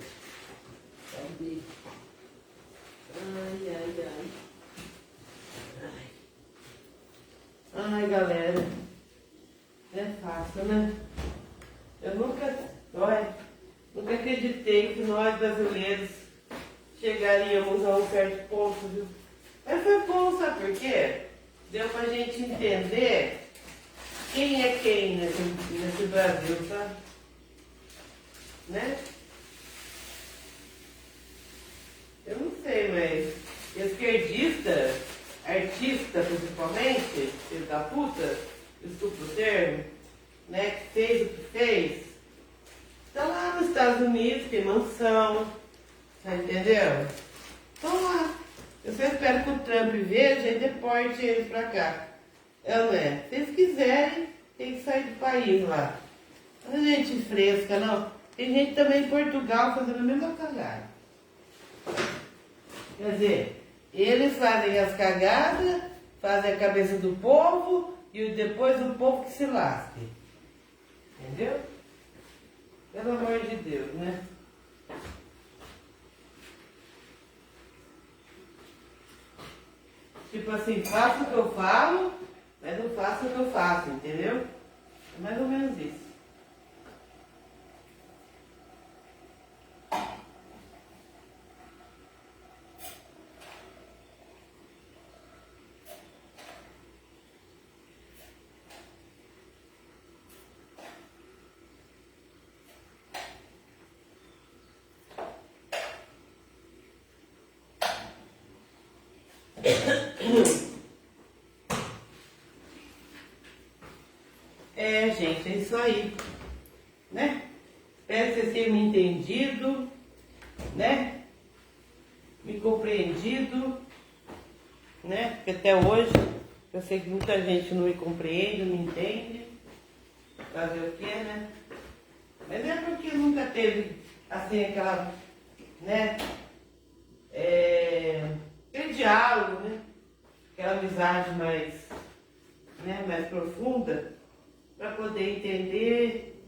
Speaker 1: Cadê? Ai, galera. Não é fácil, né? Eu nunca acreditei que nós brasileiros chegaríamos a um certo ponto, viu? Mas foi bom, sabe por quê? Deu pra gente entender quem é quem nesse Brasil, sabe? Né? Eu não sei, mas esquerdista, artista principalmente, filho da puta, desculpa o termo, né, que fez o que fez, estão lá nos Estados Unidos, tem mansão, tá entendendo? Estão lá. Eu só espero que o Trump veja e deporte eles pra cá. Não é? Se eles quiserem, tem que sair do país lá. Não é gente fresca, não. Tem gente também em Portugal fazendo a mesma cagada. Quer dizer, eles fazem as cagadas, fazem a cabeça do povo e depois o povo que se lasque. Entendeu? Pelo amor de Deus, né? Tipo assim, faço o que eu falo, mas não faço o que eu faço, entendeu? É mais ou menos isso. Gente, é isso aí, né? Espero que vocês tenham me entendido. né, me compreendido, né, porque até hoje eu sei que muita gente não me compreende, não me entende, fazer o que, né, mas é porque nunca teve, assim, aquela, né, aquele diálogo, né, aquela amizade mais, né, mais profunda, para poder entender,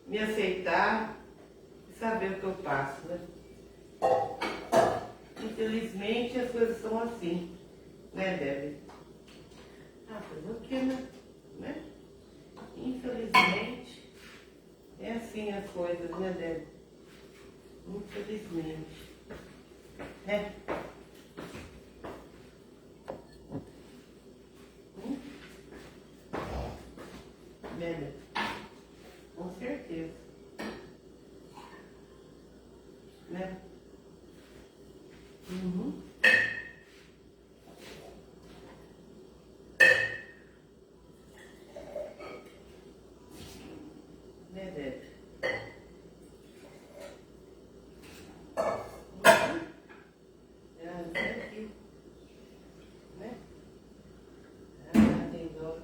Speaker 1: me aceitar e saber o que eu passo, né. Infelizmente as coisas são assim, né, Debbie? Fazer o que, né? Infelizmente é assim as coisas, né, Debbie? Infelizmente, né? Debbie? Com certeza, né? Uhum. Né, Debbie? Aqui, né? Tem dó.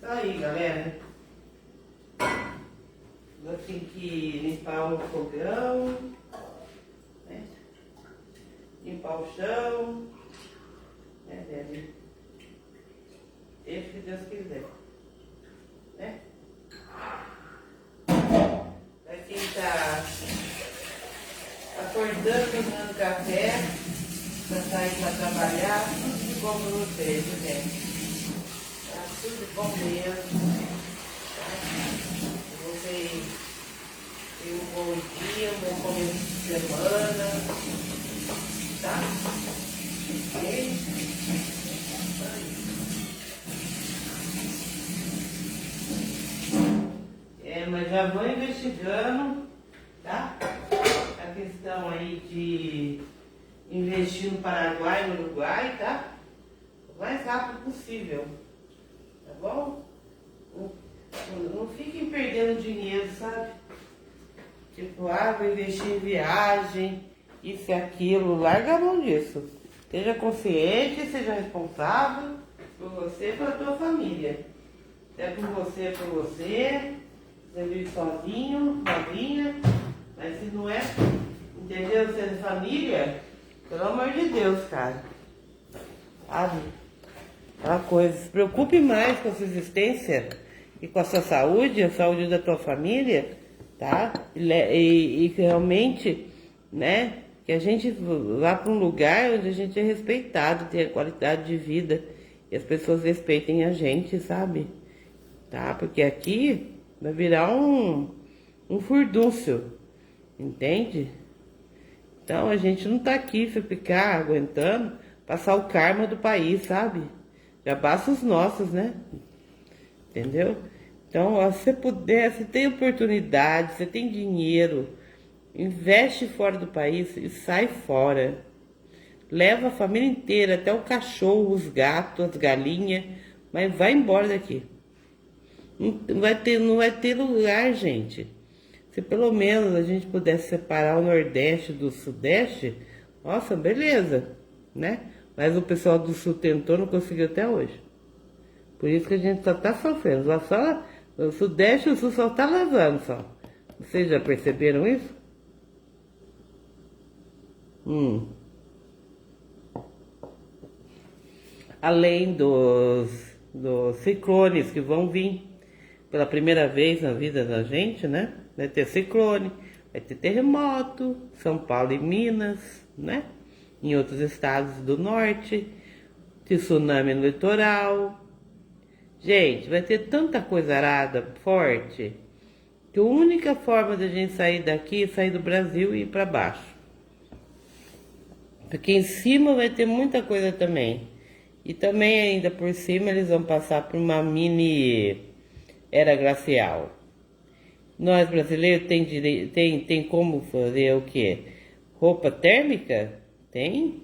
Speaker 1: Aí, galera, eu tenho que limpar o fogão, né? Limpar o chão, né, Debbie? Deixa que Deus quiser, né? Pra quem tá acordando, tomando café, pra sair pra trabalhar, tudo de bom pra vocês, gente. Tudo bom mesmo, tá? Vocês tenham um bom dia, um bom começo de semana, tá? Ok? Mas já vou investigando, tá? A questão aí de investir no Paraguai e no Uruguai, tá? O mais rápido possível. Tá bom? Não fiquem perdendo dinheiro, sabe? Tipo, vou investir em viagem, isso e aquilo. Larga a mão disso. Seja consciente, seja responsável por você e pela tua família. Se é por você, é por você. Você vive sozinho, sozinha. Mas se não é, entendeu? Se é de família, pelo amor de Deus, cara. Sabe? Aquela coisa, se preocupe mais com a sua existência e com a sua saúde, a saúde da tua família, tá? E realmente, né, que a gente vá para um lugar onde a gente é respeitado, tenha qualidade de vida e as pessoas respeitem a gente, sabe? Tá? Porque aqui vai virar um furdúncio, entende? Então a gente não tá aqui pra ficar aguentando passar o karma do país, sabe? Já basta os nossos, né? Entendeu? Então, ó, se você puder, se tem oportunidade, você tem dinheiro, investe fora do país e sai fora. Leva a família inteira, até o cachorro, os gatos, as galinhas, mas vai embora daqui. Não vai ter lugar, gente. Se pelo menos a gente pudesse separar o Nordeste do Sudeste, nossa, beleza, né? Mas o pessoal do Sul tentou, não conseguiu até hoje. Por isso que a gente só tá sofrendo. Lá só, o Sudeste e o Sul só tá lavando só. Vocês já perceberam isso? Além dos ciclones que vão vir pela primeira vez na vida da gente, né? Vai ter ciclone, vai ter terremoto, São Paulo e Minas, né? Em outros estados do norte, tsunami no litoral. Gente, vai ter tanta coisa arada forte que a única forma da gente sair daqui é sair do Brasil e ir para baixo. Porque em cima vai ter muita coisa também. E também ainda por cima eles vão passar por uma mini era glacial. Nós brasileiros tem como fazer o quê? Roupa térmica? Tem?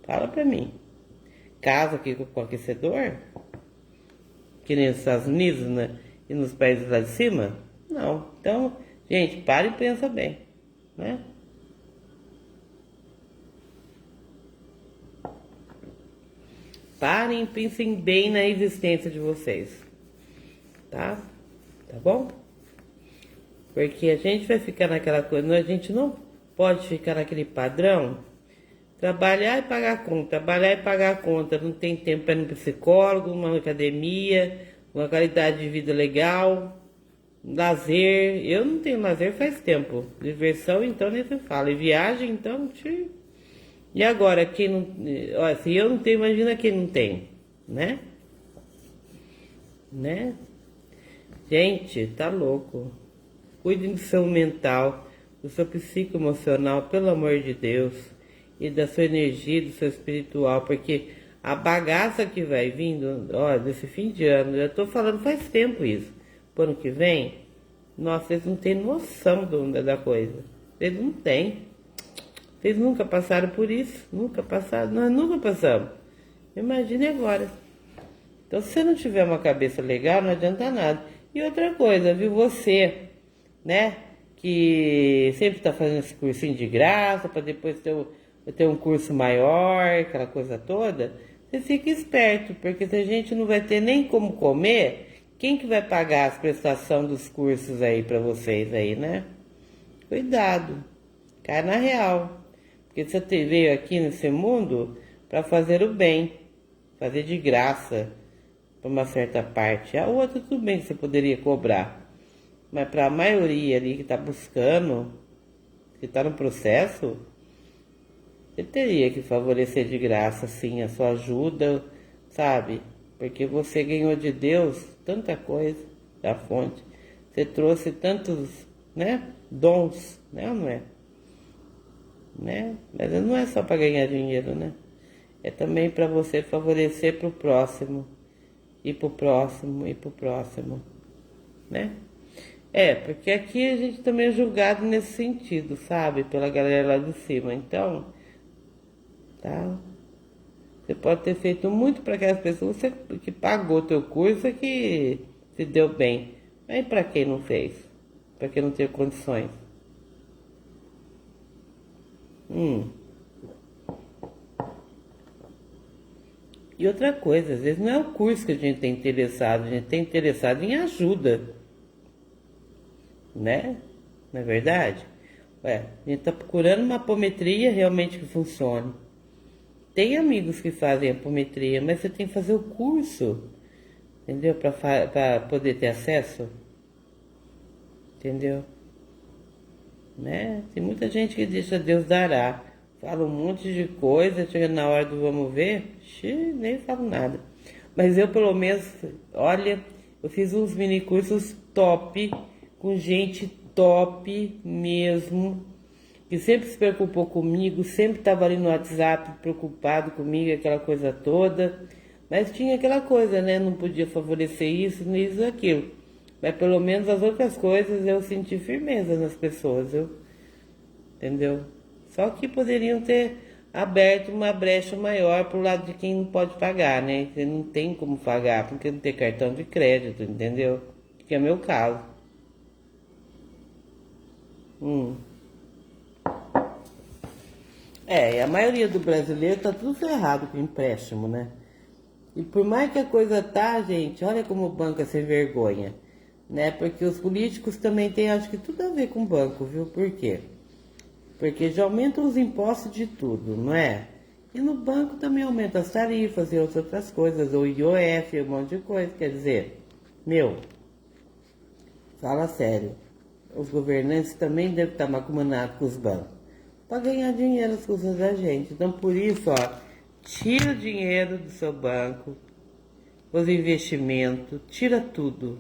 Speaker 1: Fala pra mim. Casa aqui com aquecedor? Que nem nos Estados Unidos, né? E nos países lá de cima? Não. Então, gente, para e pensa bem, né? Parem e pensem bem na existência de vocês, tá? Tá bom? Porque a gente vai ficar naquela coisa, a gente não pode ficar naquele padrão, trabalhar e pagar a conta, trabalhar e pagar a conta, não tem tempo para ir no psicólogo, uma academia, uma qualidade de vida legal, lazer. Eu não tenho lazer faz tempo, diversão então nem se fala, e viagem então, e agora, quem não. Olha, se eu não tenho, imagina quem não tem, né? Né? Gente, tá louco. Cuidem do seu mental, do seu psicoemocional, pelo amor de Deus. E da sua energia, do seu espiritual, porque a bagaça que vai vindo, ó, desse fim de ano, eu tô falando faz tempo isso. Pro ano que vem, nossa, eles não têm noção da coisa. Eles não têm. Vocês nunca passaram por isso? Nunca passaram? Nós nunca passamos. Imagine agora. Então, se você não tiver uma cabeça legal, não adianta nada. E outra coisa, viu? Você, né? Que sempre está fazendo esse cursinho de graça, para depois ter um curso maior, aquela coisa toda. Você fica esperto, porque se a gente não vai ter nem como comer, quem que vai pagar as prestações dos cursos aí para vocês aí, né? Cuidado. Cai na real. Porque você veio aqui nesse mundo para fazer o bem, fazer de graça, para uma certa parte. A outra, tudo bem que você poderia cobrar, mas para a maioria ali que está buscando, que está no processo, você teria que favorecer de graça, sim, a sua ajuda, sabe? Porque você ganhou de Deus tanta coisa da fonte, você trouxe tantos, né, dons, né ou não é? Né? Mas não é só para ganhar dinheiro, né? É também para você favorecer para o próximo, e para o próximo, e para o próximo, né? É, porque aqui a gente também é julgado nesse sentido, sabe? Pela galera lá de cima. Então, tá? Você pode ter feito muito para aquelas pessoas que pagou teu curso e que se deu bem. Mas para quem não fez? Para quem não teve condições? E outra coisa, às vezes não é o curso que a gente tem interessado, a gente tem interessado em ajuda, né? Não é verdade? Ué, a gente está procurando uma apometria realmente que funcione. Tem amigos que fazem apometria, mas você tem que fazer o curso, entendeu? Para poder ter acesso, entendeu? Né? Tem muita gente que deixa Deus dará, fala um monte de coisa, chega na hora do vamos ver, nem falo nada. Mas eu pelo menos, olha, eu fiz uns mini cursos top, com gente top mesmo, que sempre se preocupou comigo, sempre estava ali no WhatsApp preocupado comigo, aquela coisa toda. Mas tinha aquela coisa, né? Não podia favorecer isso, nem isso, aquilo. Mas pelo menos as outras coisas eu senti firmeza nas pessoas, entendeu? Só que poderiam ter aberto uma brecha maior pro lado de quem não pode pagar, né? Você não tem como pagar porque não tem cartão de crédito, entendeu? Que é meu caso. Hum. É, e a maioria do brasileiro tá tudo ferrado com empréstimo, né? E por mais que a coisa tá, gente, olha como o banco é sem vergonha, né? Porque os políticos também têm, acho que tudo a ver com o banco, viu? Por quê? Porque já aumentam os impostos de tudo, não é? E no banco também aumenta as tarifas e outras coisas, o IOF, um monte de coisa. Quer dizer, meu, fala sério, os governantes também devem estar macumanados com os bancos para ganhar dinheiro às custas da gente. Então, por isso, ó, tira o dinheiro do seu banco, os investimentos, tira tudo.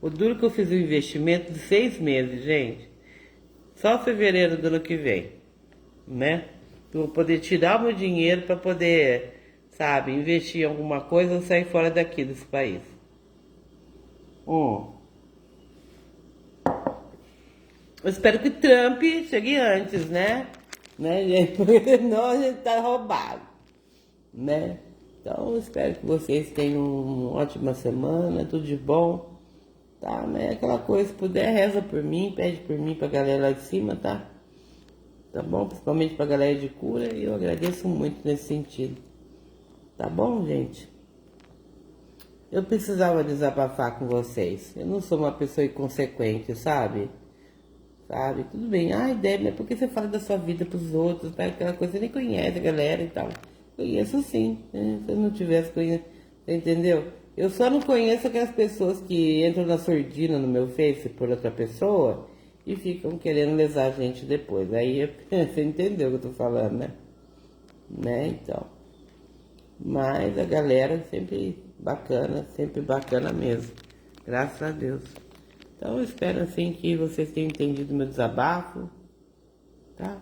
Speaker 1: O duro que eu fiz um investimento de 6 meses, gente. Só fevereiro do ano que vem, né? Eu vou poder tirar o meu dinheiro para poder, sabe, investir em alguma coisa ou sair fora daqui desse país. Eu espero que Trump chegue antes, né, gente? Porque senão a gente tá roubado, né? Então, eu espero que vocês tenham uma ótima semana, tudo de bom, tá? Mas é aquela coisa, se puder, reza por mim, pede por mim pra galera lá de cima, tá? Tá bom? Principalmente pra galera de cura, e eu agradeço muito nesse sentido. Tá bom, gente? Eu precisava desabafar com vocês. Eu não sou uma pessoa inconsequente, sabe? Sabe? Tudo bem. Ai, Débora, mas por que você fala da sua vida pros outros? Tá? Aquela coisa, você nem conhece a galera e tal. Conheço sim, né? Se eu não tivesse conhecido, você entendeu? Eu só não conheço aquelas pessoas que entram na surdina no meu Face por outra pessoa e ficam querendo lesar a gente depois. Aí você entendeu o que eu tô falando, né? Então. Mas a galera sempre bacana mesmo. Graças a Deus. Então eu espero assim que vocês tenham entendido meu desabafo, tá?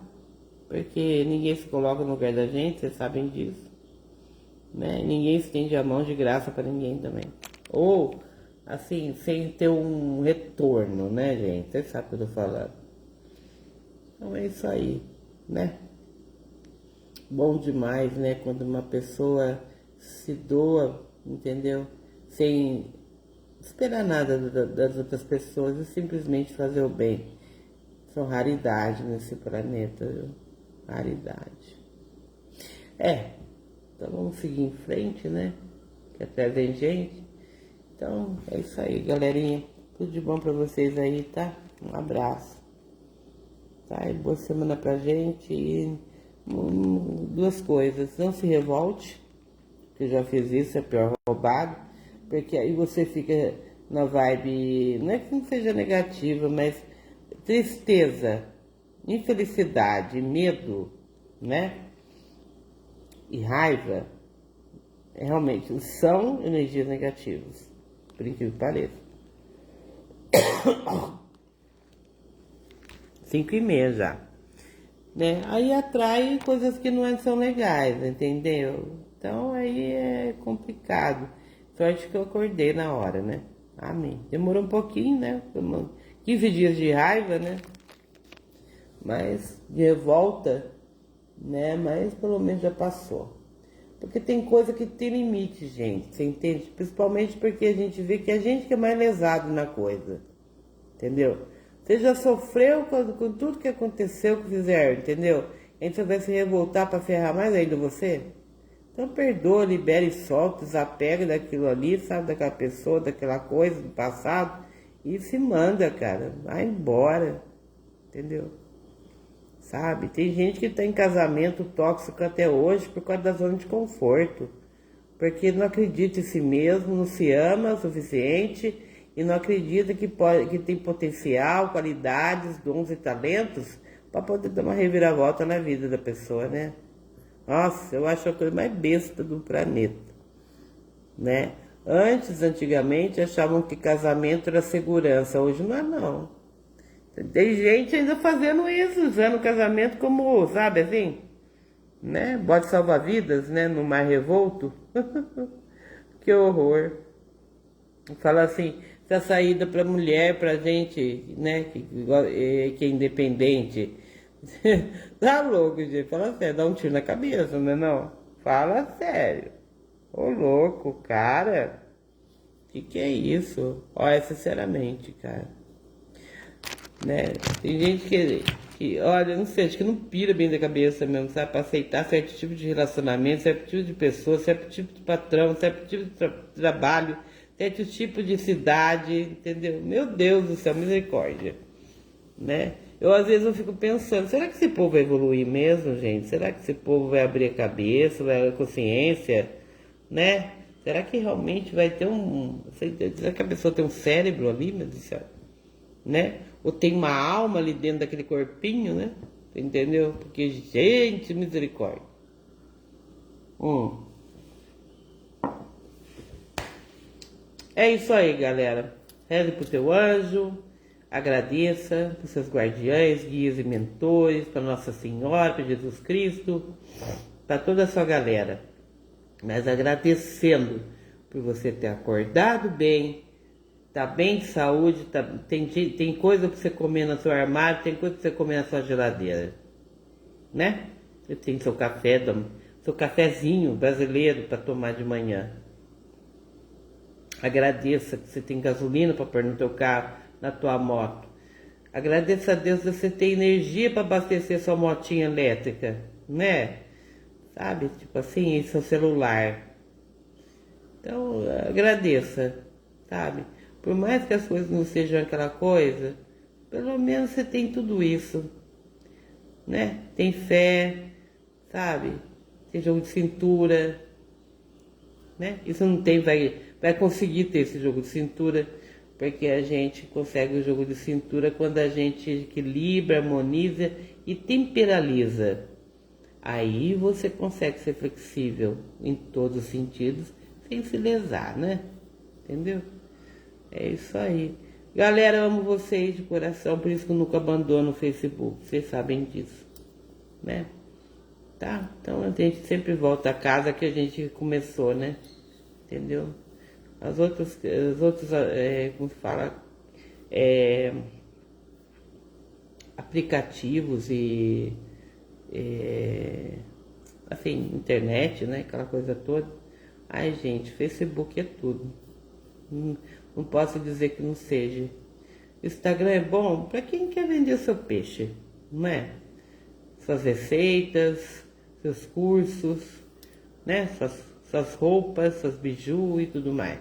Speaker 1: Porque ninguém se coloca no lugar da gente, vocês sabem disso, né? Ninguém estende a mão de graça para ninguém também. Ou, assim, sem ter um retorno, né, gente? Vocês sabem o que eu tô falando. Então é isso aí, né? Bom demais, né? Quando uma pessoa se doa, entendeu? Sem esperar nada das outras pessoas e simplesmente fazer o bem. São raridade nesse planeta, viu? Raridade. Então vamos seguir em frente, né? Que até vem gente. Então é isso aí, galerinha. Tudo de bom pra vocês aí, tá? Um abraço. Tá? E boa semana pra gente. E duas coisas. Não se revolte, que eu já fiz isso, é pior roubado. Porque aí você fica na vibe, não é que não seja negativa, mas tristeza, infelicidade, medo, né? E raiva, realmente são energias negativas, por incrível que pareça. 5:30 já, né? Aí atrai coisas que não são legais, entendeu? Então aí é complicado. Sorte que eu acordei na hora, né? Amém. Demorou um pouquinho, né? 15 dias de raiva, né? Mas de revolta, né? Mas pelo menos já passou. Porque tem coisa que tem limite, gente, você entende? Principalmente porque a gente vê que a gente que é mais lesado na coisa, entendeu? Você já sofreu com tudo que aconteceu que fizeram, entendeu? A gente vai se revoltar para ferrar mais ainda você? Então perdoa, libera e solta, desapega daquilo ali, sabe? Daquela pessoa, daquela coisa do passado e se manda, cara. Vai embora, entendeu? Sabe? Tem gente que tá em casamento tóxico até hoje por causa da zona de conforto. Porque não acredita em si mesmo, não se ama o suficiente e não acredita que tem potencial, qualidades, dons e talentos para poder dar uma reviravolta na vida da pessoa, né? Nossa, eu acho a coisa mais besta do planeta, né? Antigamente, achavam que casamento era segurança. Hoje não é, não. Tem gente ainda fazendo isso, usando o casamento como, sabe assim, né? Bote salva-vidas, né? No mar revolto. Que horror. Fala assim, essa saída pra mulher, pra gente, né, que é independente. Tá louco, gente. Fala sério, dá um tiro na cabeça, né não? Fala sério. Ô louco, cara. Que é isso? Olha, sinceramente, cara. Né? Tem gente olha, não sei, acho que não pira bem da cabeça mesmo, sabe? Pra aceitar certo tipo de relacionamento, certo tipo de pessoa, certo tipo de patrão, certo tipo de trabalho, certo tipo de cidade, entendeu? Meu Deus do céu, misericórdia, né? Eu às vezes eu fico pensando, será que esse povo vai evoluir mesmo, gente? Será que esse povo vai abrir a cabeça, vai abrir a consciência, né? Será que realmente vai ter será que a pessoa tem um cérebro ali, meu Deus do céu? Né? Ou tem uma alma ali dentro daquele corpinho, né? Entendeu? Porque, gente, misericórdia. É isso aí, galera. Reze pro teu anjo, agradeça pros seus guardiães, guias e mentores, para Nossa Senhora, para Jesus Cristo, para toda a sua galera. Mas agradecendo por você ter acordado bem, tá bem de saúde, tem coisa para você comer no seu armário, tem coisa para você comer na sua geladeira, né? Você tem seu café, seu cafezinho brasileiro para tomar de manhã. Agradeça que você tem gasolina para pôr no teu carro, na tua moto. Agradeça a Deus que você tem energia para abastecer sua motinha elétrica, né? Sabe? Tipo assim, seu celular. Então, agradeça, sabe? Por mais que as coisas não sejam aquela coisa, pelo menos você tem tudo isso, né? Tem fé, sabe? Tem jogo de cintura, né? Isso não tem, vai conseguir ter esse jogo de cintura, porque a gente consegue o jogo de cintura quando a gente equilibra, harmoniza e temperaliza. Aí você consegue ser flexível em todos os sentidos, sem se lesar, né? Entendeu? É isso aí. Galera, eu amo vocês de coração, por isso que eu nunca abandono o Facebook. Vocês sabem disso, né? Tá? Então a gente sempre volta a casa que a gente começou, né? Entendeu? As outras como se fala, aplicativos e assim, internet, né? Aquela coisa toda. Ai, gente, Facebook é tudo. Não posso dizer que não seja. Instagram é bom para quem quer vender o seu peixe, não é? Suas receitas, seus cursos, né? Suas roupas, seus bijus e tudo mais.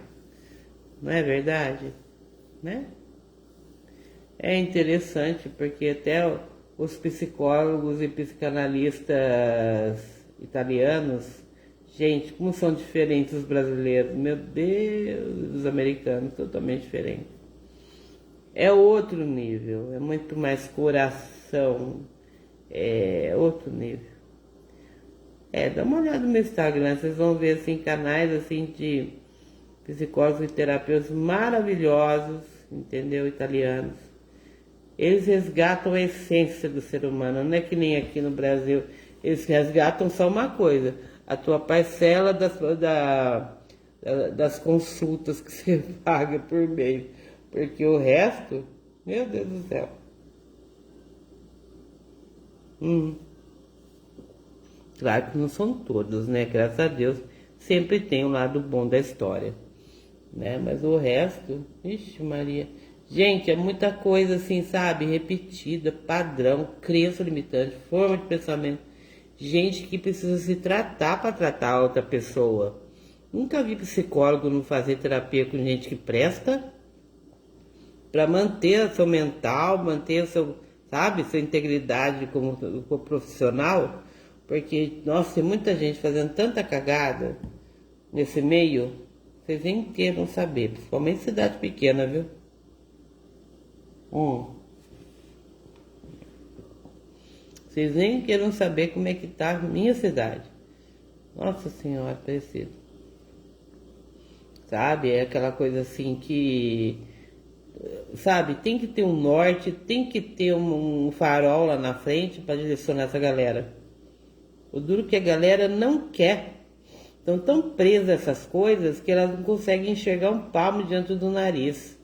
Speaker 1: Não é verdade? Né? É interessante porque até os psicólogos e psicanalistas italianos, gente, como são diferentes os brasileiros, meu Deus, os americanos, totalmente diferentes. É outro nível, é muito mais coração, é outro nível. Dá uma olhada no meu Instagram, vocês vão ver assim canais assim de psicólogos e terapeutas maravilhosos, entendeu? Italianos. Eles resgatam a essência do ser humano, não é que nem aqui no Brasil. Eles resgatam só uma coisa, a tua parcela das consultas que você paga por mês. Porque o resto, meu Deus do céu. Claro que não são todos, né? Graças a Deus, sempre tem um lado bom da história, né? Mas o resto, ixi Maria. Gente, é muita coisa assim, sabe? Repetida, padrão, crença limitante, forma de pensamento. Gente que precisa se tratar para tratar a outra pessoa. Nunca vi psicólogo não fazer terapia com gente que presta para manter o seu mental, manter o seu, sabe, sua integridade como profissional. Porque, nossa, tem muita gente fazendo tanta cagada nesse meio, vocês nem queiram saber, principalmente cidade pequena, viu? Vocês nem queiram saber como é que tá a minha cidade. Nossa Senhora, parecido. Sabe, é aquela coisa assim que, sabe, tem que ter um norte, tem que ter um farol lá na frente para direcionar essa galera. O duro que a galera não quer. estão tão presas a essas coisas que elas não conseguem enxergar um palmo diante do nariz.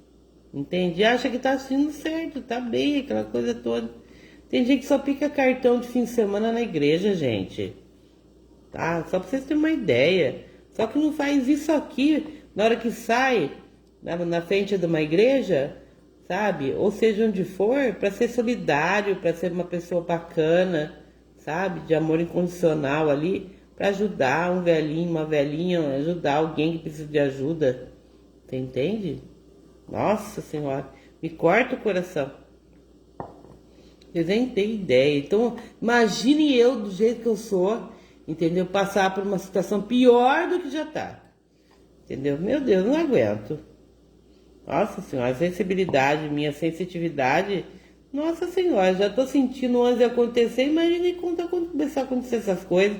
Speaker 1: Entende? Acha que tá assistindo certo, tá bem, aquela coisa toda. Tem gente que só pica cartão de fim de semana na igreja, gente. Tá? Só pra vocês terem uma ideia. Só que não faz isso aqui na hora que sai na frente de uma igreja, sabe? Ou seja, onde for, para ser solidário, para ser uma pessoa bacana, sabe? De amor incondicional ali, para ajudar um velhinho, uma velhinha, ajudar alguém que precisa de ajuda. Você entende? Nossa Senhora, me corta o coração. Vocês nem têm ideia. Então, imagine eu do jeito que eu sou, entendeu? Passar por uma situação pior do que já tá. Entendeu? Meu Deus, não aguento. Nossa Senhora, a sensibilidade, minha sensitividade. Nossa Senhora, já tô sentindo antes de acontecer. Imagine quando começar a acontecer essas coisas.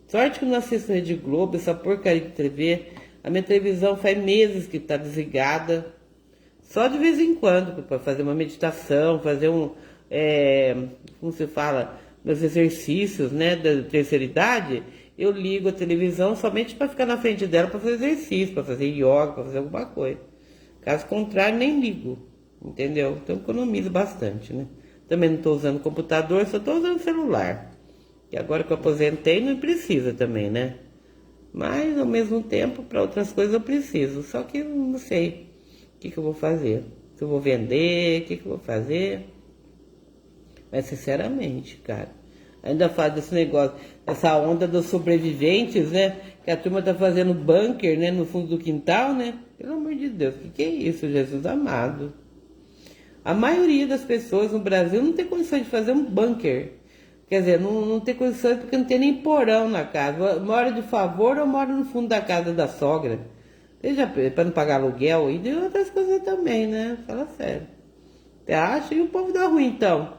Speaker 1: Sorte que eu não assisto Rede Globo, essa porcaria de TV. A minha televisão faz meses que tá desligada. Só de vez em quando, para fazer uma meditação, fazer como se fala, meus exercícios, né, da terceira idade, eu ligo a televisão somente para ficar na frente dela para fazer exercício, para fazer yoga, para fazer alguma coisa. Caso contrário, nem ligo, entendeu? Então economizo bastante, né? Também não estou usando computador, só estou usando celular. E agora que eu aposentei, não precisa também, né? Mas, ao mesmo tempo, para outras coisas eu preciso. Só que eu não sei o que eu vou fazer. Se eu vou vender, o que eu vou fazer. Mas, sinceramente, cara, ainda faz desse negócio, essa onda dos sobreviventes, né? Que a turma tá fazendo bunker, né? No fundo do quintal, né? Pelo amor de Deus, o que é isso, Jesus amado? A maioria das pessoas no Brasil não tem condições de fazer um bunker. Quer dizer, não tem condições porque não tem nem porão na casa. Mora de favor ou mora no fundo da casa da sogra. Seja para não pagar aluguel e de outras coisas também, né? Fala sério. Você acha? E o povo da rua, então?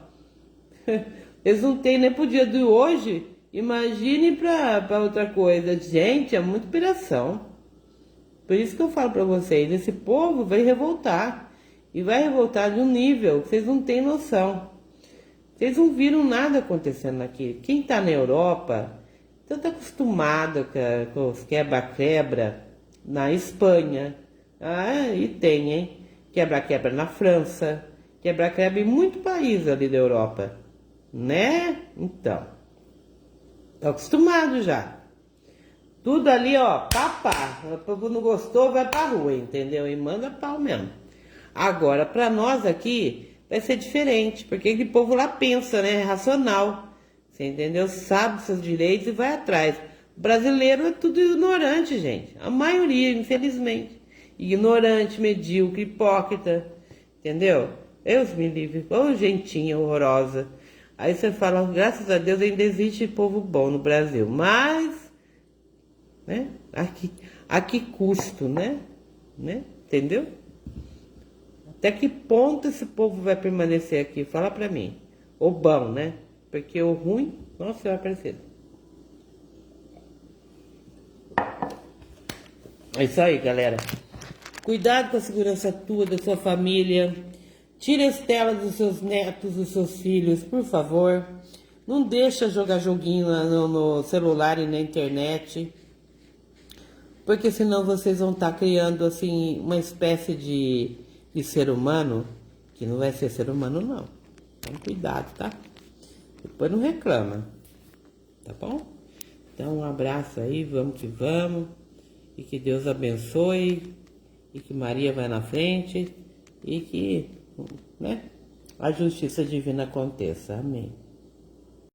Speaker 1: Eles não têm nem pro dia de hoje. Imagine para outra coisa. Gente, é muita piração. Por isso que eu falo para vocês, esse povo vai revoltar. E vai revoltar de um nível que vocês não têm noção. Vocês não viram nada acontecendo aqui. Quem está na Europa, então está acostumado com os quebra-quebra na Espanha. Ah, e tem, hein? Quebra-quebra na França. Quebra-quebra em muito país ali da Europa. Né? Então. Está acostumado já. Tudo ali, ó, pá. O povo não gostou, vai pra rua, entendeu? E manda pau mesmo. Agora, para nós aqui, vai ser diferente, porque aquele povo lá pensa, né? É racional. Você entendeu? Sabe seus direitos e vai atrás. O brasileiro é tudo ignorante, gente. A maioria, infelizmente. Ignorante, medíocre, hipócrita. Entendeu? Deus me livre. Ô, gentinha horrorosa. Aí você fala, graças a Deus ainda existe povo bom no Brasil. Mas, né? A que custo, né? Entendeu? Até que ponto esse povo vai permanecer aqui? Fala pra mim. O bom, né? Porque o ruim, nossa, vai aparecer. É isso aí, galera. Cuidado com a segurança tua, da sua família. Tire as telas dos seus netos, dos seus filhos, por favor. Não deixa jogar joguinho no celular e na internet. Porque senão vocês vão estar criando, assim, uma espécie de ser humano, que não vai ser ser humano, não. Então, cuidado, tá? Depois não reclama, tá bom? Então, um abraço aí, vamos que vamos. E que Deus abençoe. E que Maria vai na frente. E que, né, a justiça divina aconteça. Amém.